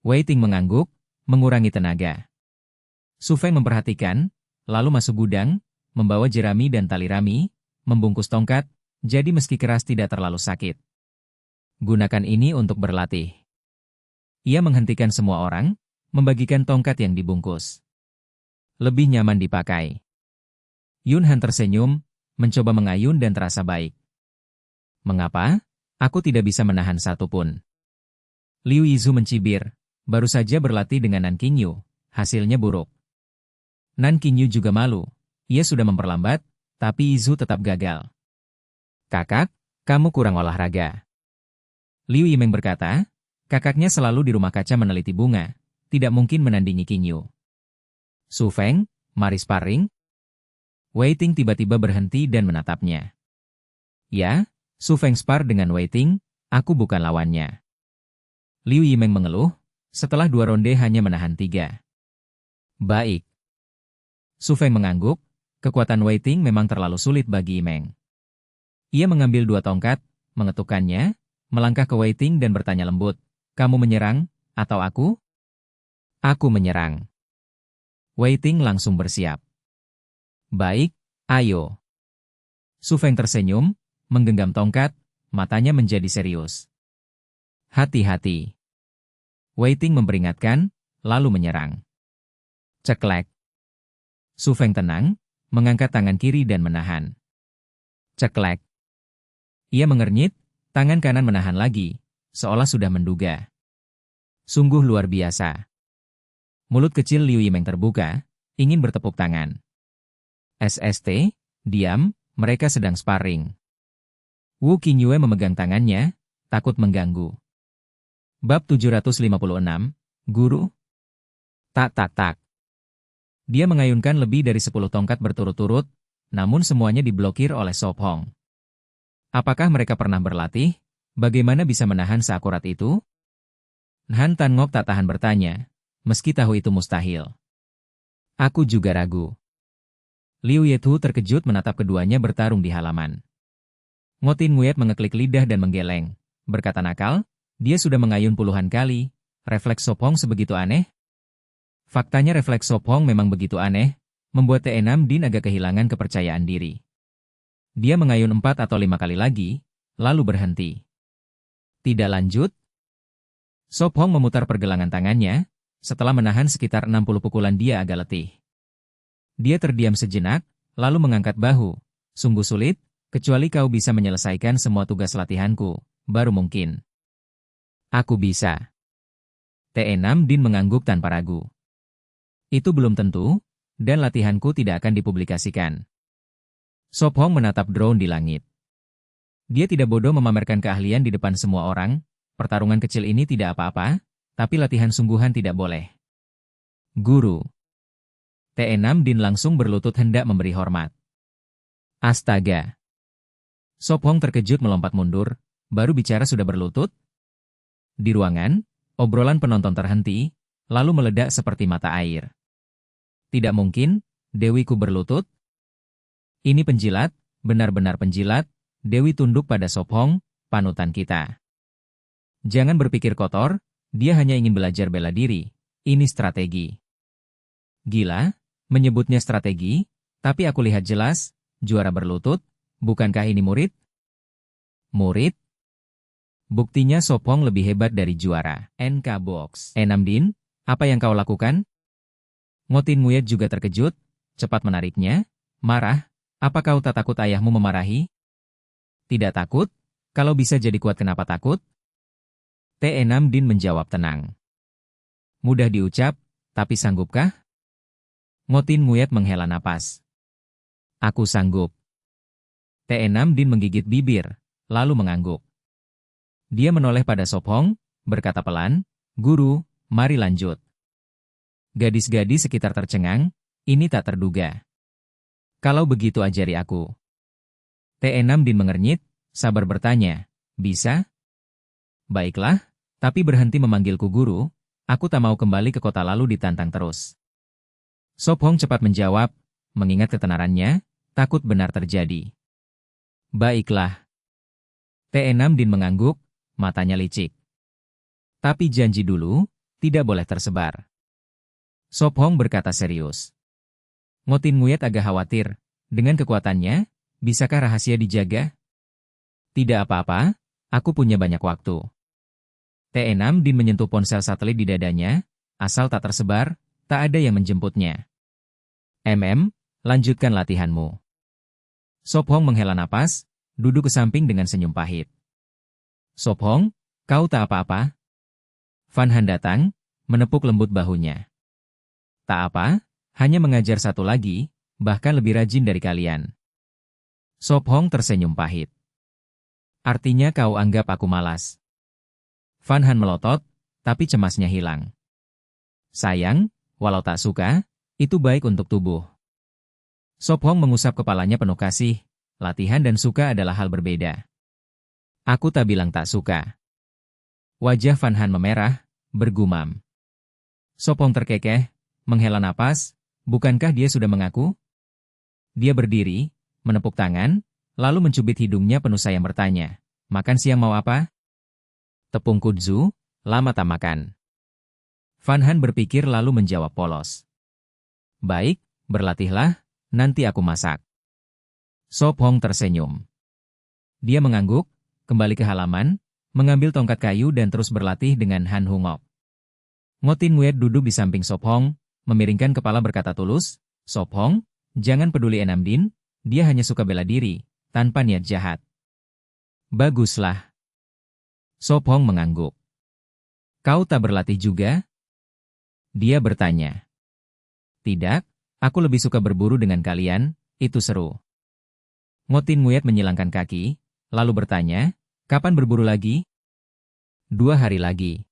Wei Ting mengangguk, mengurangi tenaga. Su Feng memperhatikan, lalu masuk gudang, membawa jerami dan tali rami, membungkus tongkat, jadi meski keras tidak terlalu sakit. Gunakan ini untuk berlatih. Ia menghentikan semua orang, membagikan tongkat yang dibungkus. Lebih nyaman dipakai. Yun Han tersenyum, mencoba mengayun dan terasa baik. Mengapa? Aku tidak bisa menahan satu pun. Liu Yizu mencibir, baru saja berlatih dengan Nan Qingyu, hasilnya buruk. Nan Qingyu juga malu, ia sudah memperlambat, tapi Yizu tetap gagal. Kakak, kamu kurang olahraga. Liu Yimeng berkata, kakaknya selalu di rumah kaca meneliti bunga, tidak mungkin menandingi Qingyu. Su Feng, mari sparring. Wei Ting tiba-tiba berhenti dan menatapnya. Ya, Su Feng spar dengan Wei Ting, aku bukan lawannya. Liu Yimeng mengeluh, setelah 2 ronde hanya menahan 3. Baik. Su Feng mengangguk, kekuatan Wei Ting memang terlalu sulit bagi Yimeng. Ia mengambil 2 tongkat, mengetukkannya, melangkah ke Wei Ting dan bertanya lembut, kamu menyerang, atau aku? Aku menyerang. Wei Ting langsung bersiap. Baik, ayo. Su Feng tersenyum, menggenggam tongkat, matanya menjadi serius. Hati-hati. Wei Ting memperingatkan, lalu menyerang. Ceklek. Su Feng tenang, mengangkat tangan kiri dan menahan. Ceklek. Ia mengernyit, tangan kanan menahan lagi, seolah sudah menduga. Sungguh luar biasa. Mulut kecil Liu Yimeng terbuka, ingin bertepuk tangan. SST, diam, mereka sedang sparring. Wu Qingyue memegang tangannya, takut mengganggu. Bab 756, Guru. Tak. Dia mengayunkan lebih dari 10 tongkat berturut-turut, namun semuanya diblokir oleh Sop Hong. Apakah mereka pernah berlatih? Bagaimana bisa menahan seakurat itu? Han Tan Ngok tak tahan bertanya, meski tahu itu mustahil. Aku juga ragu. Liu Yethu terkejut menatap keduanya bertarung di halaman. Ngotin Nguyet mengeklik lidah dan menggeleng. Berkata nakal, dia sudah mengayun puluhan kali. Refleks Sop Hong sebegitu aneh? Faktanya refleks Sop Hong memang begitu aneh, membuat T6 Din agak kehilangan kepercayaan diri. Dia mengayun 4 atau 5 kali lagi, lalu berhenti. Tidak lanjut? Sop Hong memutar pergelangan tangannya, setelah menahan sekitar 60 pukulan dia agak letih. Dia terdiam sejenak, lalu mengangkat bahu. Sungguh sulit, kecuali kau bisa menyelesaikan semua tugas latihanku, baru mungkin. Aku bisa. T6 Din mengangguk tanpa ragu. Itu belum tentu, dan latihanku tidak akan dipublikasikan. Sop Hong menatap drone di langit. Dia tidak bodoh memamerkan keahlian di depan semua orang, pertarungan kecil ini tidak apa-apa, tapi latihan sungguhan tidak boleh. Guru. T6 Din langsung berlutut hendak memberi hormat. Astaga. Sop Hong terkejut melompat mundur, baru bicara sudah berlutut. Di ruangan, obrolan penonton terhenti, lalu meledak seperti mata air. Tidak mungkin, Dewiku berlutut. Ini penjilat, benar-benar penjilat, Dewi tunduk pada Sop Hong, panutan kita. Jangan berpikir kotor, dia hanya ingin belajar bela diri, ini strategi. Gila, menyebutnya strategi, tapi aku lihat jelas, juara berlutut, bukankah ini murid? Murid? Buktinya Sop Hong lebih hebat dari juara. NK Box. Enam Din, apa yang kau lakukan? Ngotin Nguyet juga terkejut, cepat menariknya, marah, apa kau tak takut ayahmu memarahi? Tidak takut, kalau bisa jadi kuat kenapa takut? T6 Din menjawab tenang. Mudah diucap, tapi sanggupkah? Ngotin Nguyet menghela napas. Aku sanggup. T6 Din menggigit bibir, lalu mengangguk. Dia menoleh pada Sop Hong, berkata pelan, Guru, mari lanjut. Gadis-gadis sekitar tercengang, ini tak terduga. Kalau begitu ajari aku. T6 Din mengernyit, sabar bertanya, bisa? Baiklah, tapi berhenti memanggilku guru, aku tak mau kembali ke kota lalu ditantang terus. Sop Hong cepat menjawab, mengingat ketenarannya, takut benar terjadi. Baiklah. T6 Din mengangguk, matanya licik. Tapi janji dulu, tidak boleh tersebar. Sop Hong berkata serius. Ngotin Nguyet agak khawatir, dengan kekuatannya, bisakah rahasia dijaga? Tidak apa-apa, aku punya banyak waktu. T6 Din menyentuh ponsel satelit di dadanya, asal tak tersebar, tak ada yang menjemputnya. Lanjutkan latihanmu. Sop Hong menghela napas, duduk ke samping dengan senyum pahit. Sop Hong, kau tak apa-apa? Van Han datang, menepuk lembut bahunya. Tak apa, hanya mengajar satu lagi, bahkan lebih rajin dari kalian. Sop Hong tersenyum pahit. Artinya kau anggap aku malas. Van Han melotot, tapi cemasnya hilang. Sayang, walau tak suka, itu baik untuk tubuh. Sop Hong mengusap kepalanya penuh kasih, latihan dan suka adalah hal berbeda. Aku tak bilang tak suka. Wajah Van Han memerah, bergumam. Sop Hong terkekeh, menghela napas, bukankah dia sudah mengaku? Dia berdiri, menepuk tangan, lalu mencubit hidungnya penuh sayang bertanya, makan siang mau apa? Tepung kudzu, lama tak makan. Van Han berpikir lalu menjawab polos. Baik, berlatihlah, nanti aku masak. Sop Hong tersenyum. Dia mengangguk, kembali ke halaman, mengambil tongkat kayu dan terus berlatih dengan Han Hungok. Ngotin Nguyet duduk di samping Sop Hong, memiringkan kepala berkata tulus, Sop Hong, jangan peduli Enam Din, dia hanya suka bela diri, tanpa niat jahat. Baguslah. Sop Hong mengangguk. Kau tak berlatih juga? Dia bertanya. Tidak, aku lebih suka berburu dengan kalian, itu seru. Ngotin Nguyet menyilangkan kaki, lalu bertanya, kapan berburu lagi? 2 hari lagi.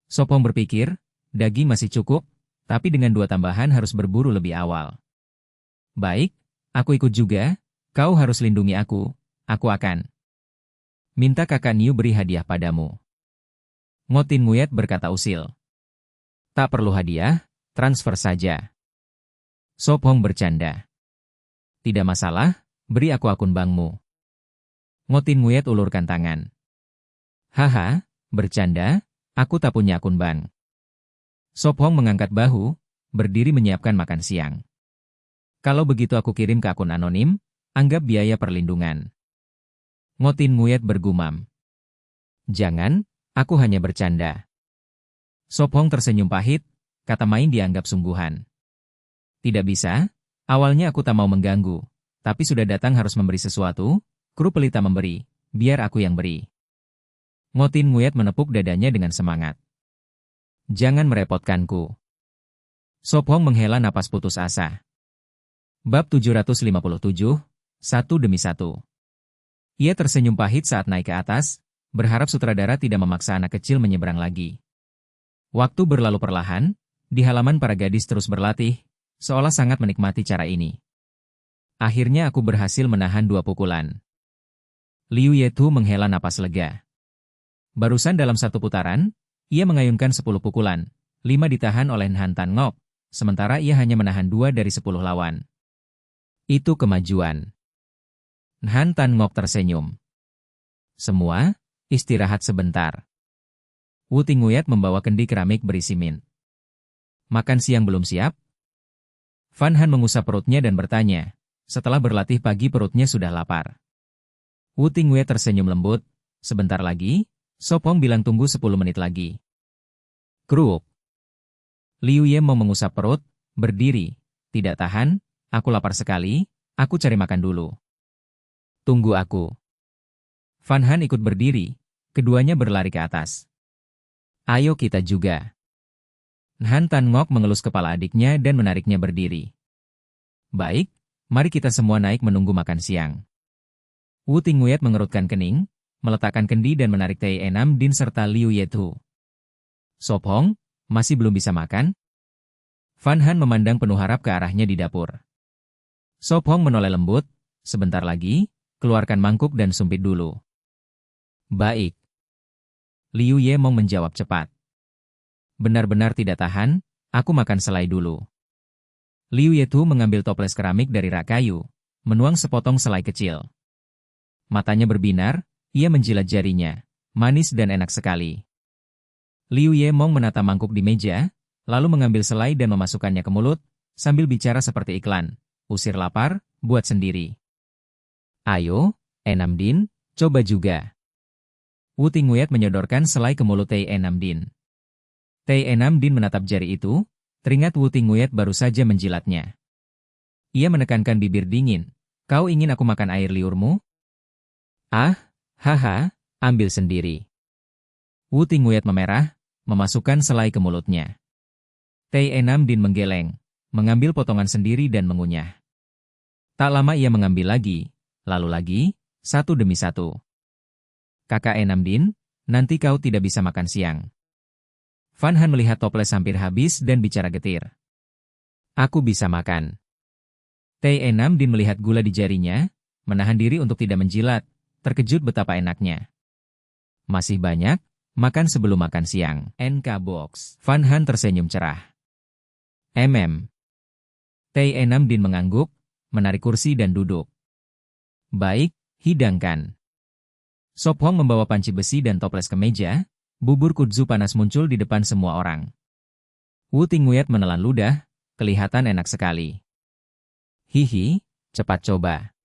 Sop Hong berpikir, daging masih cukup, tapi dengan 2 tambahan harus berburu lebih awal. Baik, aku ikut juga, kau harus lindungi aku akan. Minta kakak Niu beri hadiah padamu. Ngotin Nguyet berkata usil. Tak perlu hadiah, transfer saja. Sop Hong bercanda. Tidak masalah, beri aku akun bankmu. Ngotin Nguyet ulurkan tangan. Haha, bercanda, aku tak punya akun bank. Sop Hong mengangkat bahu, berdiri menyiapkan makan siang. Kalau begitu aku kirim ke akun anonim, anggap biaya perlindungan. Ngotin Nguyet bergumam. Jangan, aku hanya bercanda. Sop Hong tersenyum pahit, kata main dianggap sungguhan. Tidak bisa, awalnya aku tak mau mengganggu, tapi sudah datang harus memberi sesuatu, kru pelita memberi, biar aku yang beri. Ngotin Nguyet menepuk dadanya dengan semangat. Jangan merepotkanku. Sop Hong menghela napas putus asa. Bab 757, satu demi satu. Ia tersenyum pahit saat naik ke atas, berharap sutradara tidak memaksa anak kecil menyeberang lagi. Waktu berlalu perlahan, di halaman para gadis terus berlatih, seolah sangat menikmati cara ini. Akhirnya aku berhasil menahan 2 pukulan. Liu Yetu menghela napas lega. Barusan dalam 1 putaran, ia mengayunkan 10 pukulan, 5 ditahan oleh Han Tan Ngok, sementara ia hanya menahan 2 dari 10 lawan. Itu kemajuan. Han Tan Ngok tersenyum. Semua, istirahat sebentar. Wu Tingyuet membawa kendi keramik berisi mint. Makan siang belum siap? Van Han mengusap perutnya dan bertanya. Setelah berlatih pagi perutnya sudah lapar. Wu Tingyuet tersenyum lembut. Sebentar lagi, Sop Hong bilang tunggu 10 menit lagi. Kruk. Liu Ye mau mengusap perut, berdiri. Tidak tahan, aku lapar sekali, aku cari makan dulu. Tunggu aku. Van Han ikut berdiri, keduanya berlari ke atas. Ayo kita juga. Han Tan Ngok mengelus kepala adiknya dan menariknya berdiri. Baik, mari kita semua naik menunggu makan siang. Wu Tingyuet mengerutkan kening, meletakkan kendi dan menarik T6 Din serta Liu Yetu. Sop Hong, masih belum bisa makan? Van Han memandang penuh harap ke arahnya di dapur. Sop Hong menoleh lembut, sebentar lagi, keluarkan mangkuk dan sumpit dulu. Baik. Liu Ye mau menjawab cepat. Benar-benar tidak tahan, aku makan selai dulu. Liu Yetu mengambil toples keramik dari rak kayu, menuang sepotong selai kecil. Matanya berbinar, Ia menjilat jarinya. Manis dan enak sekali. Liu Yemong menata mangkuk di meja, lalu mengambil selai dan memasukkannya ke mulut, sambil bicara seperti iklan. Usir lapar, buat sendiri. Ayo, Enam Din, coba juga. Wu Tingwet menyodorkan selai ke mulut Tei Enam Din. Tei Enam Din menatap jari itu, teringat Wu Tingwet baru saja menjilatnya. Ia menekankan bibir dingin. Kau ingin aku makan air liurmu? Ah, haha, ambil sendiri. Wu Tingwet memerah, memasukkan selai ke mulutnya. Tei Enam Din menggeleng, mengambil potongan sendiri dan mengunyah. Tak lama ia mengambil lagi, lalu lagi, satu demi satu. Kakak Enam Din, nanti kau tidak bisa makan siang. Fan Han melihat toples hampir habis dan bicara getir. Aku bisa makan. Tei Enam Din melihat gula di jarinya, menahan diri untuk tidak menjilat, terkejut betapa enaknya. Masih banyak, makan sebelum makan siang. NK Box. Fan Han tersenyum cerah. Tei Enam Din mengangguk, menarik kursi dan duduk. Baik, hidangkan. Sop Hong membawa panci besi dan toples ke meja, bubur kudzu panas muncul di depan semua orang. Wu Tingwet menelan ludah, kelihatan enak sekali. Hihi, cepat coba.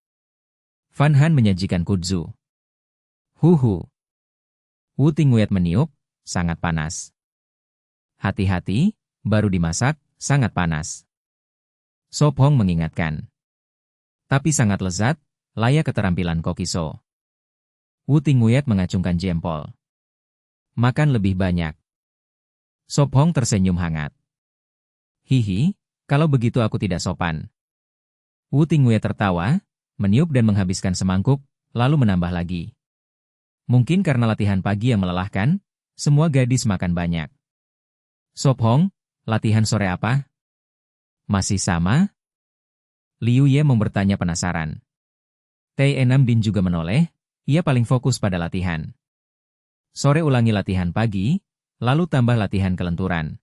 Fan Han menyajikan kudzu. Huhu. Wu Tingwet meniup, sangat panas. Hati-hati, baru dimasak, sangat panas. Sop Hong mengingatkan. Tapi sangat lezat, layak keterampilan Kokiso. Wu Tingwet mengacungkan jempol. Makan lebih banyak. Sop Hong tersenyum hangat. Hihi, kalau begitu aku tidak sopan. Wu Tingwet tertawa, meniup dan menghabiskan semangkuk, lalu menambah lagi. Mungkin karena latihan pagi yang melelahkan, semua gadis makan banyak. Sop Hong, latihan sore apa? Masih sama? Liu Ye bertanya penasaran. Tei Enam Din juga menoleh, ia paling fokus pada latihan. Sore ulangi latihan pagi, lalu tambah latihan kelenturan.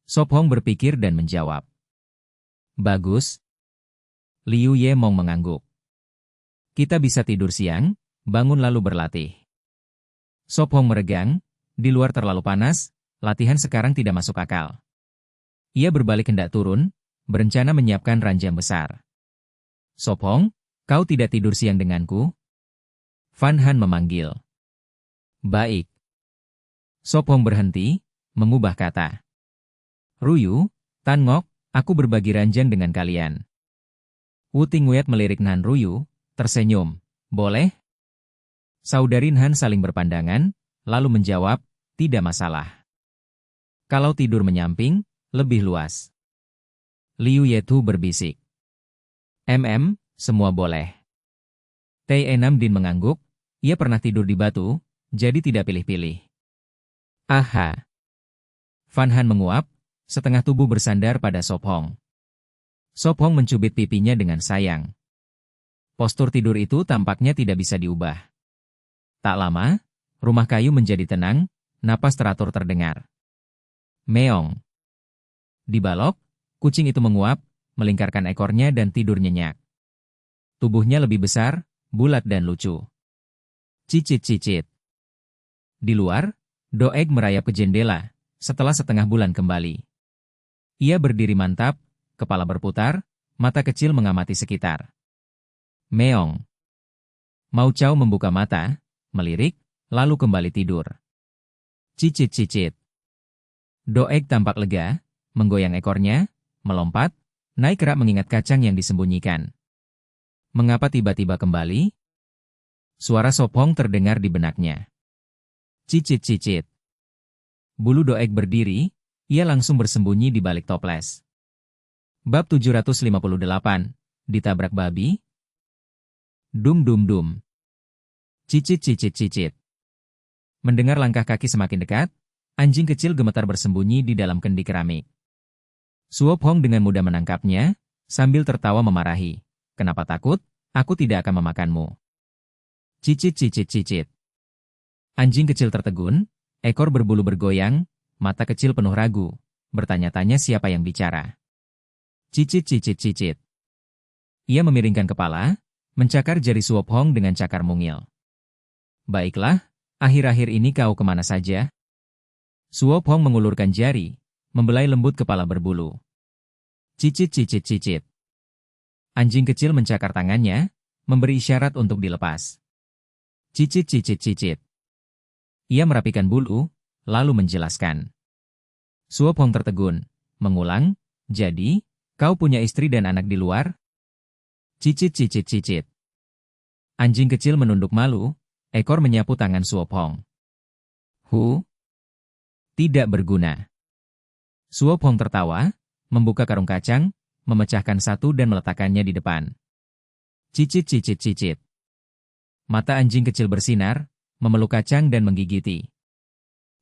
Sop Hong berpikir dan menjawab. Bagus. Liu Ye mengangguk. Kita bisa tidur siang, bangun lalu berlatih. Sop Hong meregang, di luar terlalu panas, latihan sekarang tidak masuk akal. Ia berbalik hendak turun, berencana menyiapkan ranjang besar. Sop Hong, kau tidak tidur siang denganku? Fan Han memanggil. Baik. Sop Hong berhenti, mengubah kata. Ruyu, Tan Ngok, aku berbagi ranjang dengan kalian. Wu Tingwet melirik Nan Ruyu, tersenyum. Boleh? Saudari Han saling berpandangan, lalu menjawab, tidak masalah. Kalau tidur menyamping, lebih luas. Liu Yetu berbisik. Semua boleh. Tei Enam Din mengangguk, ia pernah tidur di batu, jadi tidak pilih-pilih. Aha. Fan Han menguap, setengah tubuh bersandar pada Sop Hong. Sop Hong mencubit pipinya dengan sayang. Postur tidur itu tampaknya tidak bisa diubah. Tak lama, rumah kayu menjadi tenang, napas teratur terdengar. Meong. Di balok, kucing itu menguap, melingkarkan ekornya dan tidur nyenyak. Tubuhnya lebih besar, bulat dan lucu. Cicit-cicit. Di luar, Doeg merayap ke jendela, setelah setengah bulan kembali. Ia berdiri mantap, kepala berputar, mata kecil mengamati sekitar. Meong. Mau Chow membuka mata, melirik, lalu kembali tidur. Cicit-cicit. Doeg tampak lega, menggoyang ekornya, melompat, naik kerak mengingat kacang yang disembunyikan. Mengapa tiba-tiba kembali? Suara Sop Hong terdengar di benaknya. Cicit-cicit. Bulu Doeg berdiri, ia langsung bersembunyi di balik toples. Bab 758, ditabrak babi. Dum-dum-dum. Cicit-cicit-cicit. Mendengar langkah kaki semakin dekat, anjing kecil gemetar bersembunyi di dalam kendi keramik. Suop Hong dengan mudah menangkapnya, sambil tertawa memarahi. Kenapa takut? Aku tidak akan memakanmu. Cicit-cicit-cicit. Anjing kecil tertegun, ekor berbulu bergoyang, mata kecil penuh ragu, bertanya-tanya siapa yang bicara. Cicit-cicit-cicit. Ia memiringkan kepala, mencakar jari Suop Hong dengan cakar mungil. Baiklah, akhir-akhir ini kau kemana saja? Suo Pong mengulurkan jari, membelai lembut kepala berbulu. Cicit cicit cicit. Anjing kecil mencakar tangannya, memberi isyarat untuk dilepas. Cicit cicit cicit. Ia merapikan bulu, lalu menjelaskan. Suo Pong tertegun, mengulang, jadi, kau punya istri dan anak di luar? Cicit cicit cicit. Anjing kecil menunduk malu, ekor menyapu tangan Suo Pong. Tidak berguna. Suo Pong tertawa, membuka karung kacang, memecahkan satu dan meletakkannya di depan. Cicit cicit cicit. Mata anjing kecil bersinar, memeluk kacang dan menggigiti.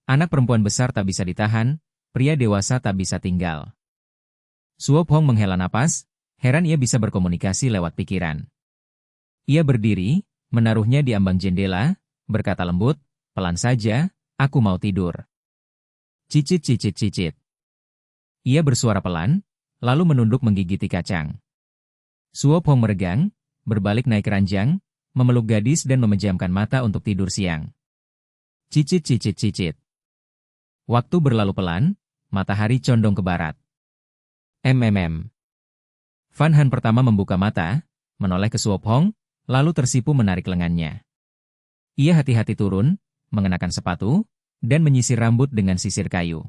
Anak perempuan besar tak bisa ditahan, pria dewasa tak bisa tinggal. Suo Pong menghela napas, heran ia bisa berkomunikasi lewat pikiran. Ia berdiri, menaruhnya di ambang jendela, berkata lembut, pelan saja, aku mau tidur. Cicit cicit cicit. Ia bersuara pelan, lalu menunduk menggigiti kacang. Suo Pong meregang, berbalik naik ranjang, memeluk gadis dan memejamkan mata untuk tidur siang. Cicit cicit cicit. Waktu berlalu pelan, matahari condong ke barat. Van Han pertama membuka mata, menoleh ke Suo Pong, lalu tersipu menarik lengannya. Ia hati-hati turun, mengenakan sepatu, dan menyisir rambut dengan sisir kayu.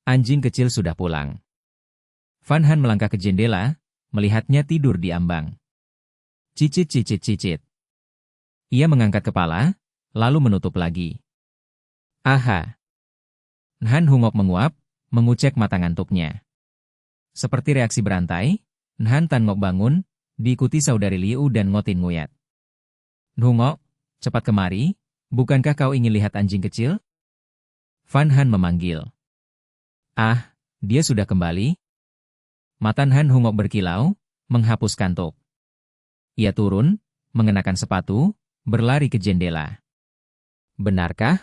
Anjing kecil sudah pulang. Van Han melangkah ke jendela, melihatnya tidur di ambang. Cicit cicit cicit. Ia mengangkat kepala, lalu menutup lagi. Han Hungok menguap, mengucek mata ngantuknya. Seperti reaksi berantai, Han Tan Ngok bangun, diikuti saudari Liu dan Ngotin Nguyat. Hungok, cepat kemari, bukankah kau ingin lihat anjing kecil? Van Han memanggil. Dia sudah kembali? Mata Han Hungok berkilau, menghapus kantuk. Ia turun, mengenakan sepatu, berlari ke jendela. Benarkah?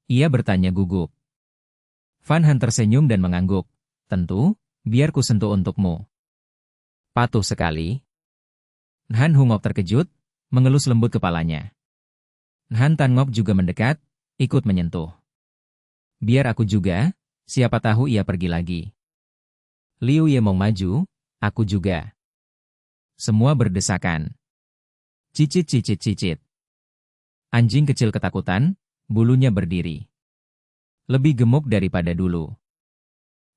Ia bertanya gugup. Van Han tersenyum dan mengangguk. Tentu, biar ku sentuh untukmu. Patuh sekali. Han Hungok terkejut, mengelus lembut kepalanya. Han Tan Ngok juga mendekat, ikut menyentuh. Biar aku juga, siapa tahu ia pergi lagi. Liu Yemong maju, aku juga. Semua berdesakan. Cicit cicit cicit. Anjing kecil ketakutan, bulunya berdiri. Lebih gemuk daripada dulu.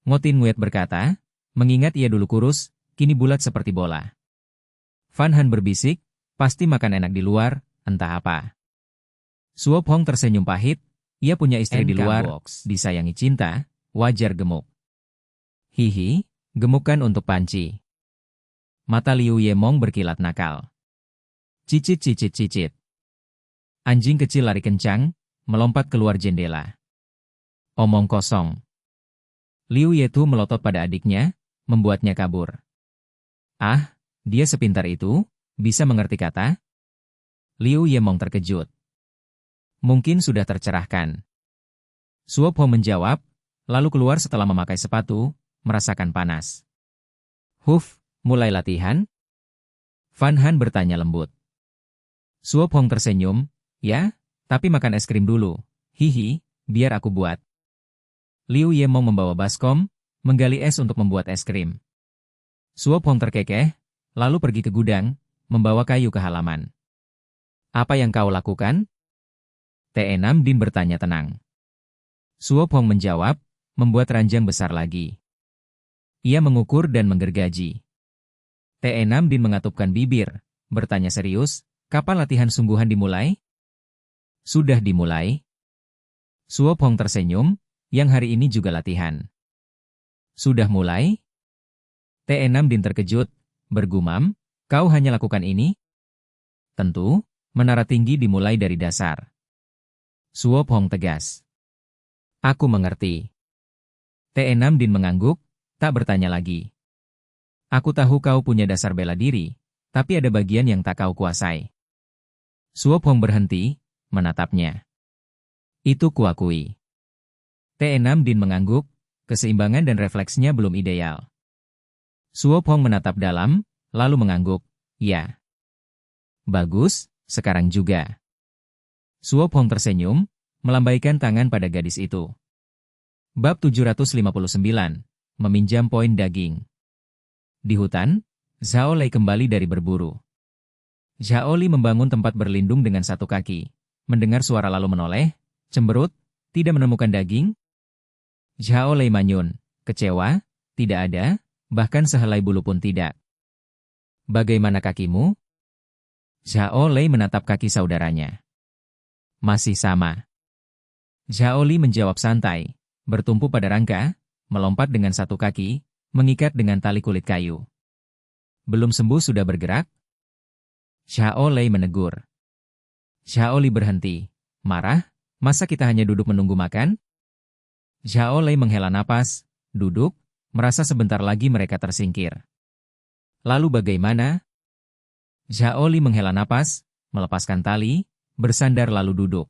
Ngotin Nguyat berkata, mengingat ia dulu kurus, kini bulat seperti bola. Van Han berbisik, pasti makan enak di luar, entah apa. Suo Pong tersenyum pahit, ia punya istri di luar, disayangi cinta, wajar gemuk. Hihi, gemukan untuk panci. Mata Liu Yemong berkilat nakal. Cicit cicit cicit. Anjing kecil lari kencang, melompat keluar jendela. Omong kosong. Liu Yetu melotot pada adiknya, membuatnya kabur. Dia sepintar itu, bisa mengerti kata? Liu Yemong terkejut. Mungkin sudah tercerahkan. Suo Pong menjawab, lalu keluar setelah memakai sepatu, merasakan panas. Mulai latihan? Van Han bertanya lembut. Suo Pong tersenyum, ya, tapi makan es krim dulu. Hihi, biar aku buat. Liu Yemong membawa baskom, menggali es untuk membuat es krim. Suo Pong terkekeh, lalu pergi ke gudang, membawa kayu ke halaman. Apa yang kau lakukan? T6 Din bertanya tenang. Suo Pong menjawab, membuat ranjang besar lagi. Ia mengukur dan menggergaji. T6 Din mengatupkan bibir, bertanya serius, kapan latihan sungguhan dimulai? Sudah dimulai. Suo Pong tersenyum, yang hari ini juga latihan. Sudah mulai? T6 Din terkejut, bergumam, kau hanya lakukan ini? Tentu, menara tinggi dimulai dari dasar. Suo Pong tegas. Aku mengerti. T6 Din mengangguk, tak bertanya lagi. Aku tahu kau punya dasar bela diri, tapi ada bagian yang tak kau kuasai. Suo Pong berhenti, menatapnya. Itu kuakui. T6 Din mengangguk, keseimbangan dan refleksnya belum ideal. Suo Pong menatap dalam, lalu mengangguk, ya. Bagus, sekarang juga. Suo Pong tersenyum, melambaikan tangan pada gadis itu. Bab 759, meminjam poin daging. Di hutan, Zhao Lei kembali dari berburu. Zhao Li membangun tempat berlindung dengan satu kaki. Mendengar suara lalu menoleh, cemberut, tidak menemukan daging. Zhao Lei manyun, kecewa, tidak ada, bahkan sehelai bulu pun tidak. Bagaimana kakimu? Zhao Lei menatap kaki saudaranya. Masih sama. Zhao Li menjawab santai, bertumpu pada rangka, melompat dengan satu kaki, mengikat dengan tali kulit kayu. Belum sembuh sudah bergerak? Zhao Lei menegur. Zhao Li berhenti, marah, masa kita hanya duduk menunggu makan? Zhao Lei menghela napas, duduk, merasa sebentar lagi mereka tersingkir. Lalu bagaimana? Zhao Li menghela napas, melepaskan tali, bersandar lalu duduk.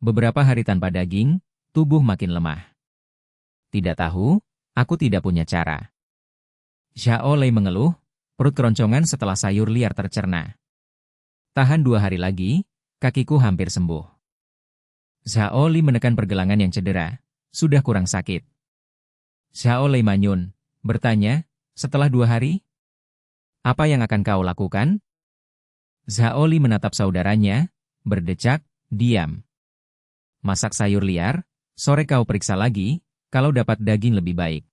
Beberapa hari tanpa daging, tubuh makin lemah. Tidak tahu, aku tidak punya cara. Zhao Lei mengeluh, perut keroncongan setelah sayur liar tercerna. Tahan 2 hari lagi, kakiku hampir sembuh. Zhao Li menekan pergelangan yang cedera, sudah kurang sakit. Zhao Lei manyun, bertanya, setelah 2 hari? Apa yang akan kau lakukan? Zhao Li menatap saudaranya, berdecak, diam. Masak sayur liar, sore kau periksa lagi, kalau dapat daging lebih baik.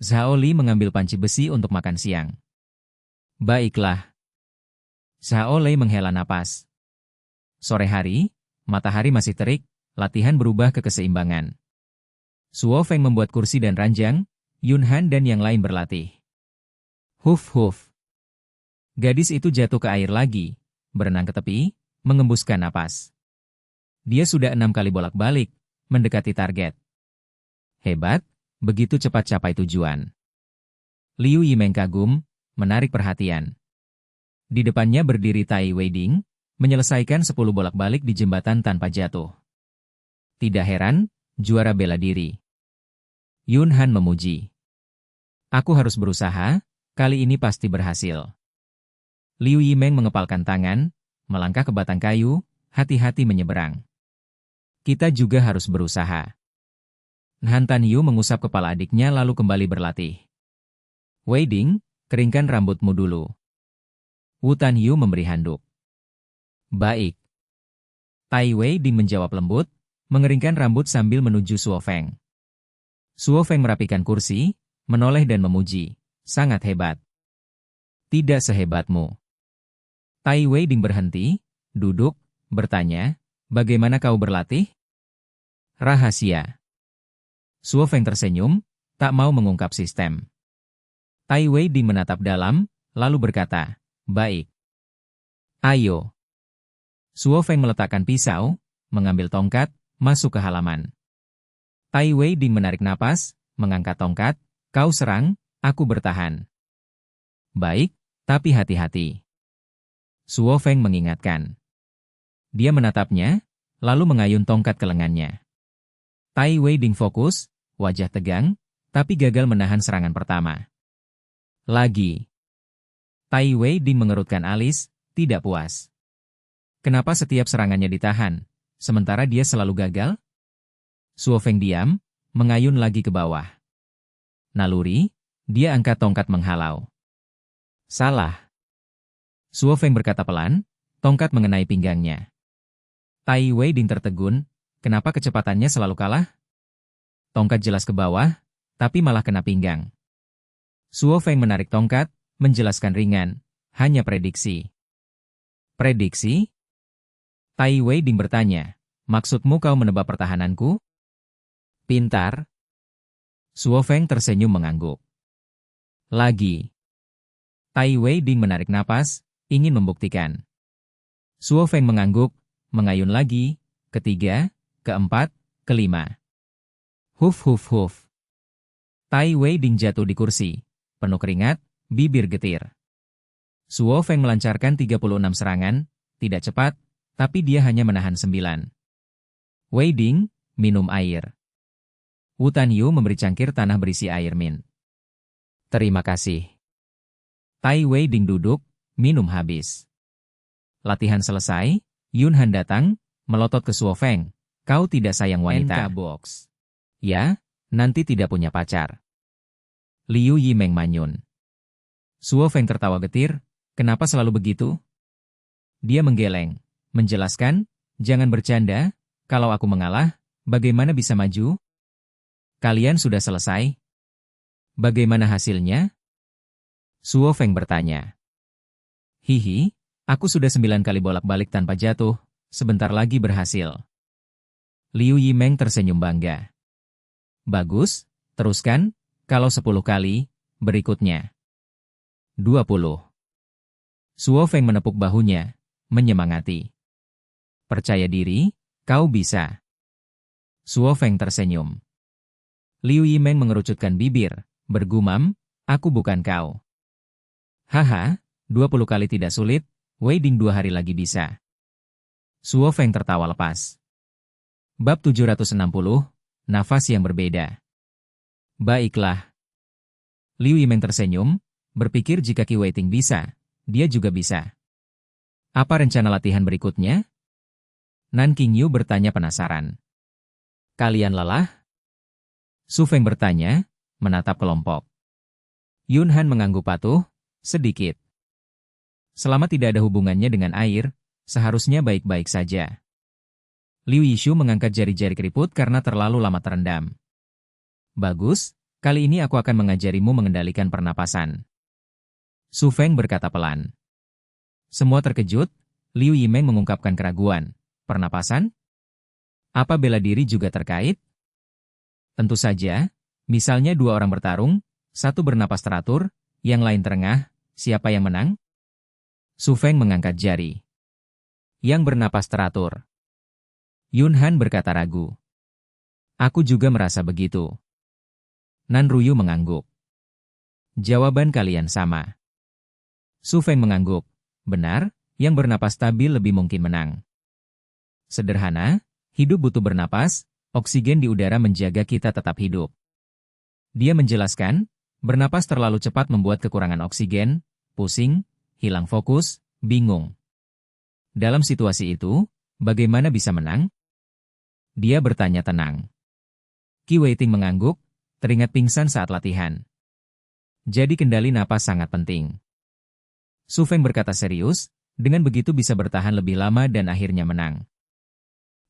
Zhao Li mengambil panci besi untuk makan siang. Baiklah. Zhao Lei menghela napas. Sore hari, matahari masih terik, latihan berubah ke keseimbangan. Suo Feng membuat kursi dan ranjang, Yun Han dan yang lain berlatih. Huf. Gadis itu jatuh ke air lagi, berenang ke tepi, mengembuskan napas. Dia sudah 6 kali bolak-balik, mendekati target. Hebat, begitu cepat capai tujuan. Liu Yimeng kagum, menarik perhatian. Di depannya berdiri Tai Weiding, menyelesaikan 10 bolak-balik di jembatan tanpa jatuh. Tidak heran, juara bela diri. Yun Han memuji. Aku harus berusaha, kali ini pasti berhasil. Liu Yimeng mengepalkan tangan, melangkah ke batang kayu, hati-hati menyeberang. Kita juga harus berusaha. Han Tan Yu mengusap kepala adiknya lalu kembali berlatih. Weiding, keringkan rambutmu dulu. Wu Tan Yu memberi handuk. Baik. Tai Weiding menjawab lembut, mengeringkan rambut sambil menuju Suo Feng. Suo Feng merapikan kursi, menoleh dan memuji. Sangat hebat. Tidak sehebatmu. Tai Weiding berhenti, duduk, bertanya, bagaimana kau berlatih? Rahasia. Suo Feng tersenyum, tak mau mengungkap sistem. Tai Weiding menatap dalam, lalu berkata, baik. Ayo. Suo Feng meletakkan pisau, mengambil tongkat, masuk ke halaman. Tai Weiding menarik napas, mengangkat tongkat, kau serang, aku bertahan. Baik, tapi hati-hati. Suo Feng mengingatkan. Dia menatapnya, lalu mengayun tongkat ke lengannya. Tai Weiding fokus, wajah tegang, tapi gagal menahan serangan pertama. Lagi. Tai Weiding mengerutkan alis, tidak puas. Kenapa setiap serangannya ditahan, sementara dia selalu gagal? Suo Feng diam, mengayun lagi ke bawah. Naluri, dia angkat tongkat menghalau. Salah. Suo Feng berkata pelan, tongkat mengenai pinggangnya. Tai Weiding tertegun, kenapa kecepatannya selalu kalah? Tongkat jelas ke bawah, tapi malah kena pinggang. Suo Feng menarik tongkat, menjelaskan ringan, hanya prediksi. Prediksi? Tai Weiding bertanya, maksudmu kau menebak pertahananku? Pintar. Suo Feng tersenyum mengangguk. Lagi. Tai Weiding menarik napas, ingin membuktikan. Suo Feng mengangguk, mengayun lagi, ketiga, keempat, kelima. Huf. Tai Weiding jatuh di kursi, penuh keringat, bibir getir. Suo Feng melancarkan 36 serangan, tidak cepat, tapi dia hanya menahan 9. Weiding, minum air. Wu Tan Yu memberi cangkir tanah berisi air mint. Terima kasih. Tai Weiding duduk, minum habis. Latihan selesai, Yun Han datang, melotot ke Suo Feng. Kau tidak sayang wanita. Box. Ya, nanti tidak punya pacar. Liu Yimeng manyun. Suo Feng tertawa getir, kenapa selalu begitu? Dia menggeleng, menjelaskan, jangan bercanda, kalau aku mengalah, bagaimana bisa maju? Kalian sudah selesai? Bagaimana hasilnya? Suo Feng bertanya. Hihi, aku sudah 9 kali bolak-balik tanpa jatuh, sebentar lagi berhasil. Liu Yimeng tersenyum bangga. Bagus, teruskan, kalau 10 kali, berikutnya. 20. Suo Feng menepuk bahunya, menyemangati. Percaya diri, kau bisa. Suo Feng tersenyum. Liu Yimeng mengerucutkan bibir, bergumam, aku bukan kau. Haha, 20 kali tidak sulit, Weiding 2 hari lagi bisa. Suo Feng tertawa lepas. Bab 760, nafas yang berbeda. Baiklah. Liu Yimeng tersenyum, berpikir jika Qi Weiting bisa, dia juga bisa. Apa rencana latihan berikutnya? Nan Qingyu bertanya penasaran. Kalian lelah? Su Feng bertanya, menatap kelompok. Yun Han mengangguk patuh, sedikit. Selama tidak ada hubungannya dengan air, seharusnya baik-baik saja. Liu Yishu mengangkat jari-jari keriput karena terlalu lama terendam. Bagus, kali ini aku akan mengajarimu mengendalikan pernapasan. Su Feng berkata pelan. Semua terkejut, Liu Yimeng mengungkapkan keraguan. Pernapasan? Apa bela diri juga terkait? Tentu saja, misalnya 2 orang bertarung, satu bernapas teratur, yang lain terengah, siapa yang menang? Su Feng mengangkat jari. Yang bernapas teratur. Yun Han berkata ragu. Aku juga merasa begitu. Nan Ruyu mengangguk. Jawaban kalian sama. Su Feng mengangguk. Benar, yang bernapas stabil lebih mungkin menang. Sederhana, hidup butuh bernapas, oksigen di udara menjaga kita tetap hidup. Dia menjelaskan, bernapas terlalu cepat membuat kekurangan oksigen, pusing, hilang fokus, bingung. Dalam situasi itu, bagaimana bisa menang? Dia bertanya tenang. Qi Weiting mengangguk, teringat pingsan saat latihan. Jadi kendali napas sangat penting. Su Feng berkata serius, dengan begitu bisa bertahan lebih lama dan akhirnya menang.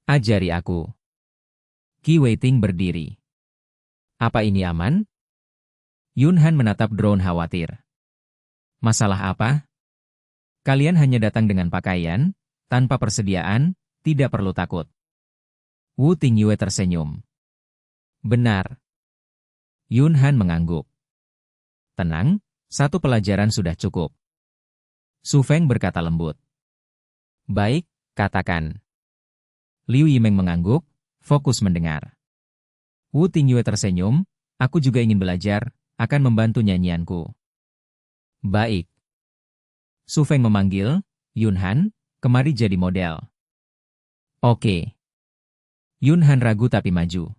Ajari aku. Qi Weiting berdiri. Apa ini aman? Yun Han menatap drone khawatir. Masalah apa? Kalian hanya datang dengan pakaian, tanpa persediaan, tidak perlu takut. Wu Tingyue tersenyum. Benar. Yun Han mengangguk. Tenang, 1 pelajaran sudah cukup. Su Feng berkata lembut. Baik, katakan. Liu Yimeng mengangguk, fokus mendengar. Wu Tingyue tersenyum, aku juga ingin belajar, akan membantu nyanyianku. Baik. Su Feng memanggil, Yun Han, kemari jadi model. Oke. Yun Han ragu tapi maju.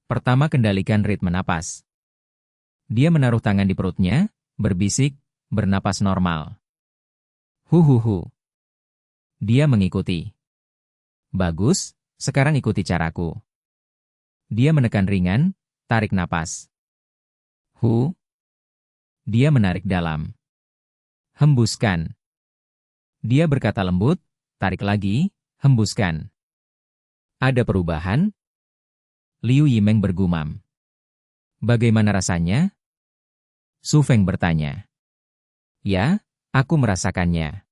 Pertama kendalikan ritme napas. Dia menaruh tangan di perutnya, berbisik, bernapas normal. Huhuhu. Dia mengikuti. Bagus, sekarang ikuti caraku. Dia menekan ringan, tarik napas. Dia menarik dalam. Hembuskan. Dia berkata lembut, tarik lagi, hembuskan. Ada perubahan? Liu Yimeng bergumam. Bagaimana rasanya? Su Feng bertanya. Ya, aku merasakannya.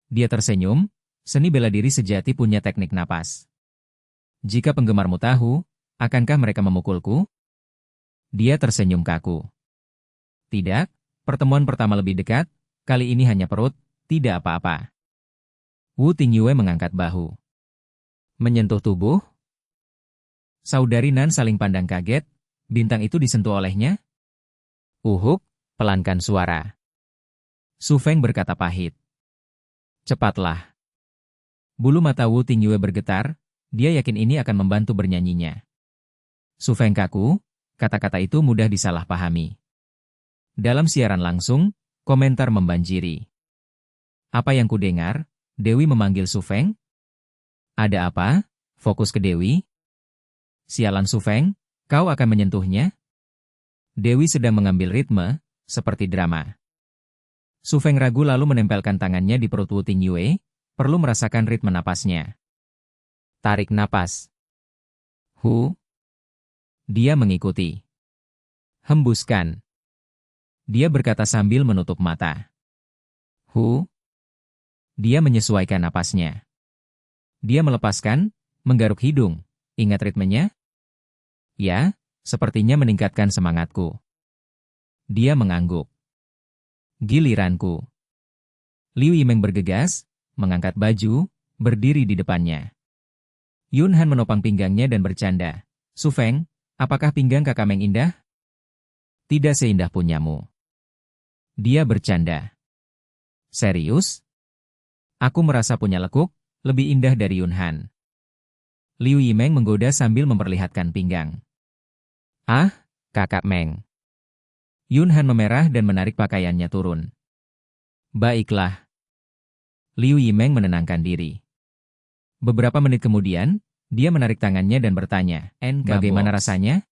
Dia tersenyum, seni bela diri sejati punya teknik napas. Jika penggemarmu tahu, akankah mereka memukulku? Dia tersenyum kaku. Tidak, pertemuan pertama lebih dekat, kali ini hanya perut, tidak apa-apa. Wu Tingyue mengangkat bahu. Menyentuh tubuh? Saudari Nan saling pandang kaget, bintang itu disentuh olehnya? Uhuk, pelankan suara. Su Feng berkata pahit. Cepatlah. Bulu mata Wu Tingyue bergetar, dia yakin ini akan membantu bernyanyinya. Su Feng kaku, kata-kata itu mudah disalahpahami. Dalam siaran langsung, komentar membanjiri. Apa yang kudengar? Dewi memanggil Su Feng. Ada apa? Fokus ke Dewi. Sialan Su Feng, kau akan menyentuhnya? Dewi sedang mengambil ritme, seperti drama. Su Feng ragu lalu menempelkan tangannya di perut Wu Tingyue, perlu merasakan ritme napasnya. Tarik napas. Dia mengikuti. Hembuskan. Dia berkata sambil menutup mata. Dia menyesuaikan napasnya. Dia melepaskan, menggaruk hidung. Ingat ritmenya? Ya, sepertinya meningkatkan semangatku. Dia mengangguk. Giliranku. Liu Yimeng bergegas, mengangkat baju, berdiri di depannya. Yun Han menopang pinggangnya dan bercanda. Su Feng, apakah pinggang kakak Meng indah? Tidak seindah punyamu. Dia bercanda. Serius? Aku merasa punya lekuk, lebih indah dari Yun Han. Liu Yimeng menggoda sambil memperlihatkan pinggang. Ah, kakak Meng. Yun Han memerah dan menarik pakaiannya turun. Baiklah. Liu Yimeng menenangkan diri. Beberapa menit kemudian, dia menarik tangannya dan bertanya, bagaimana rasanya?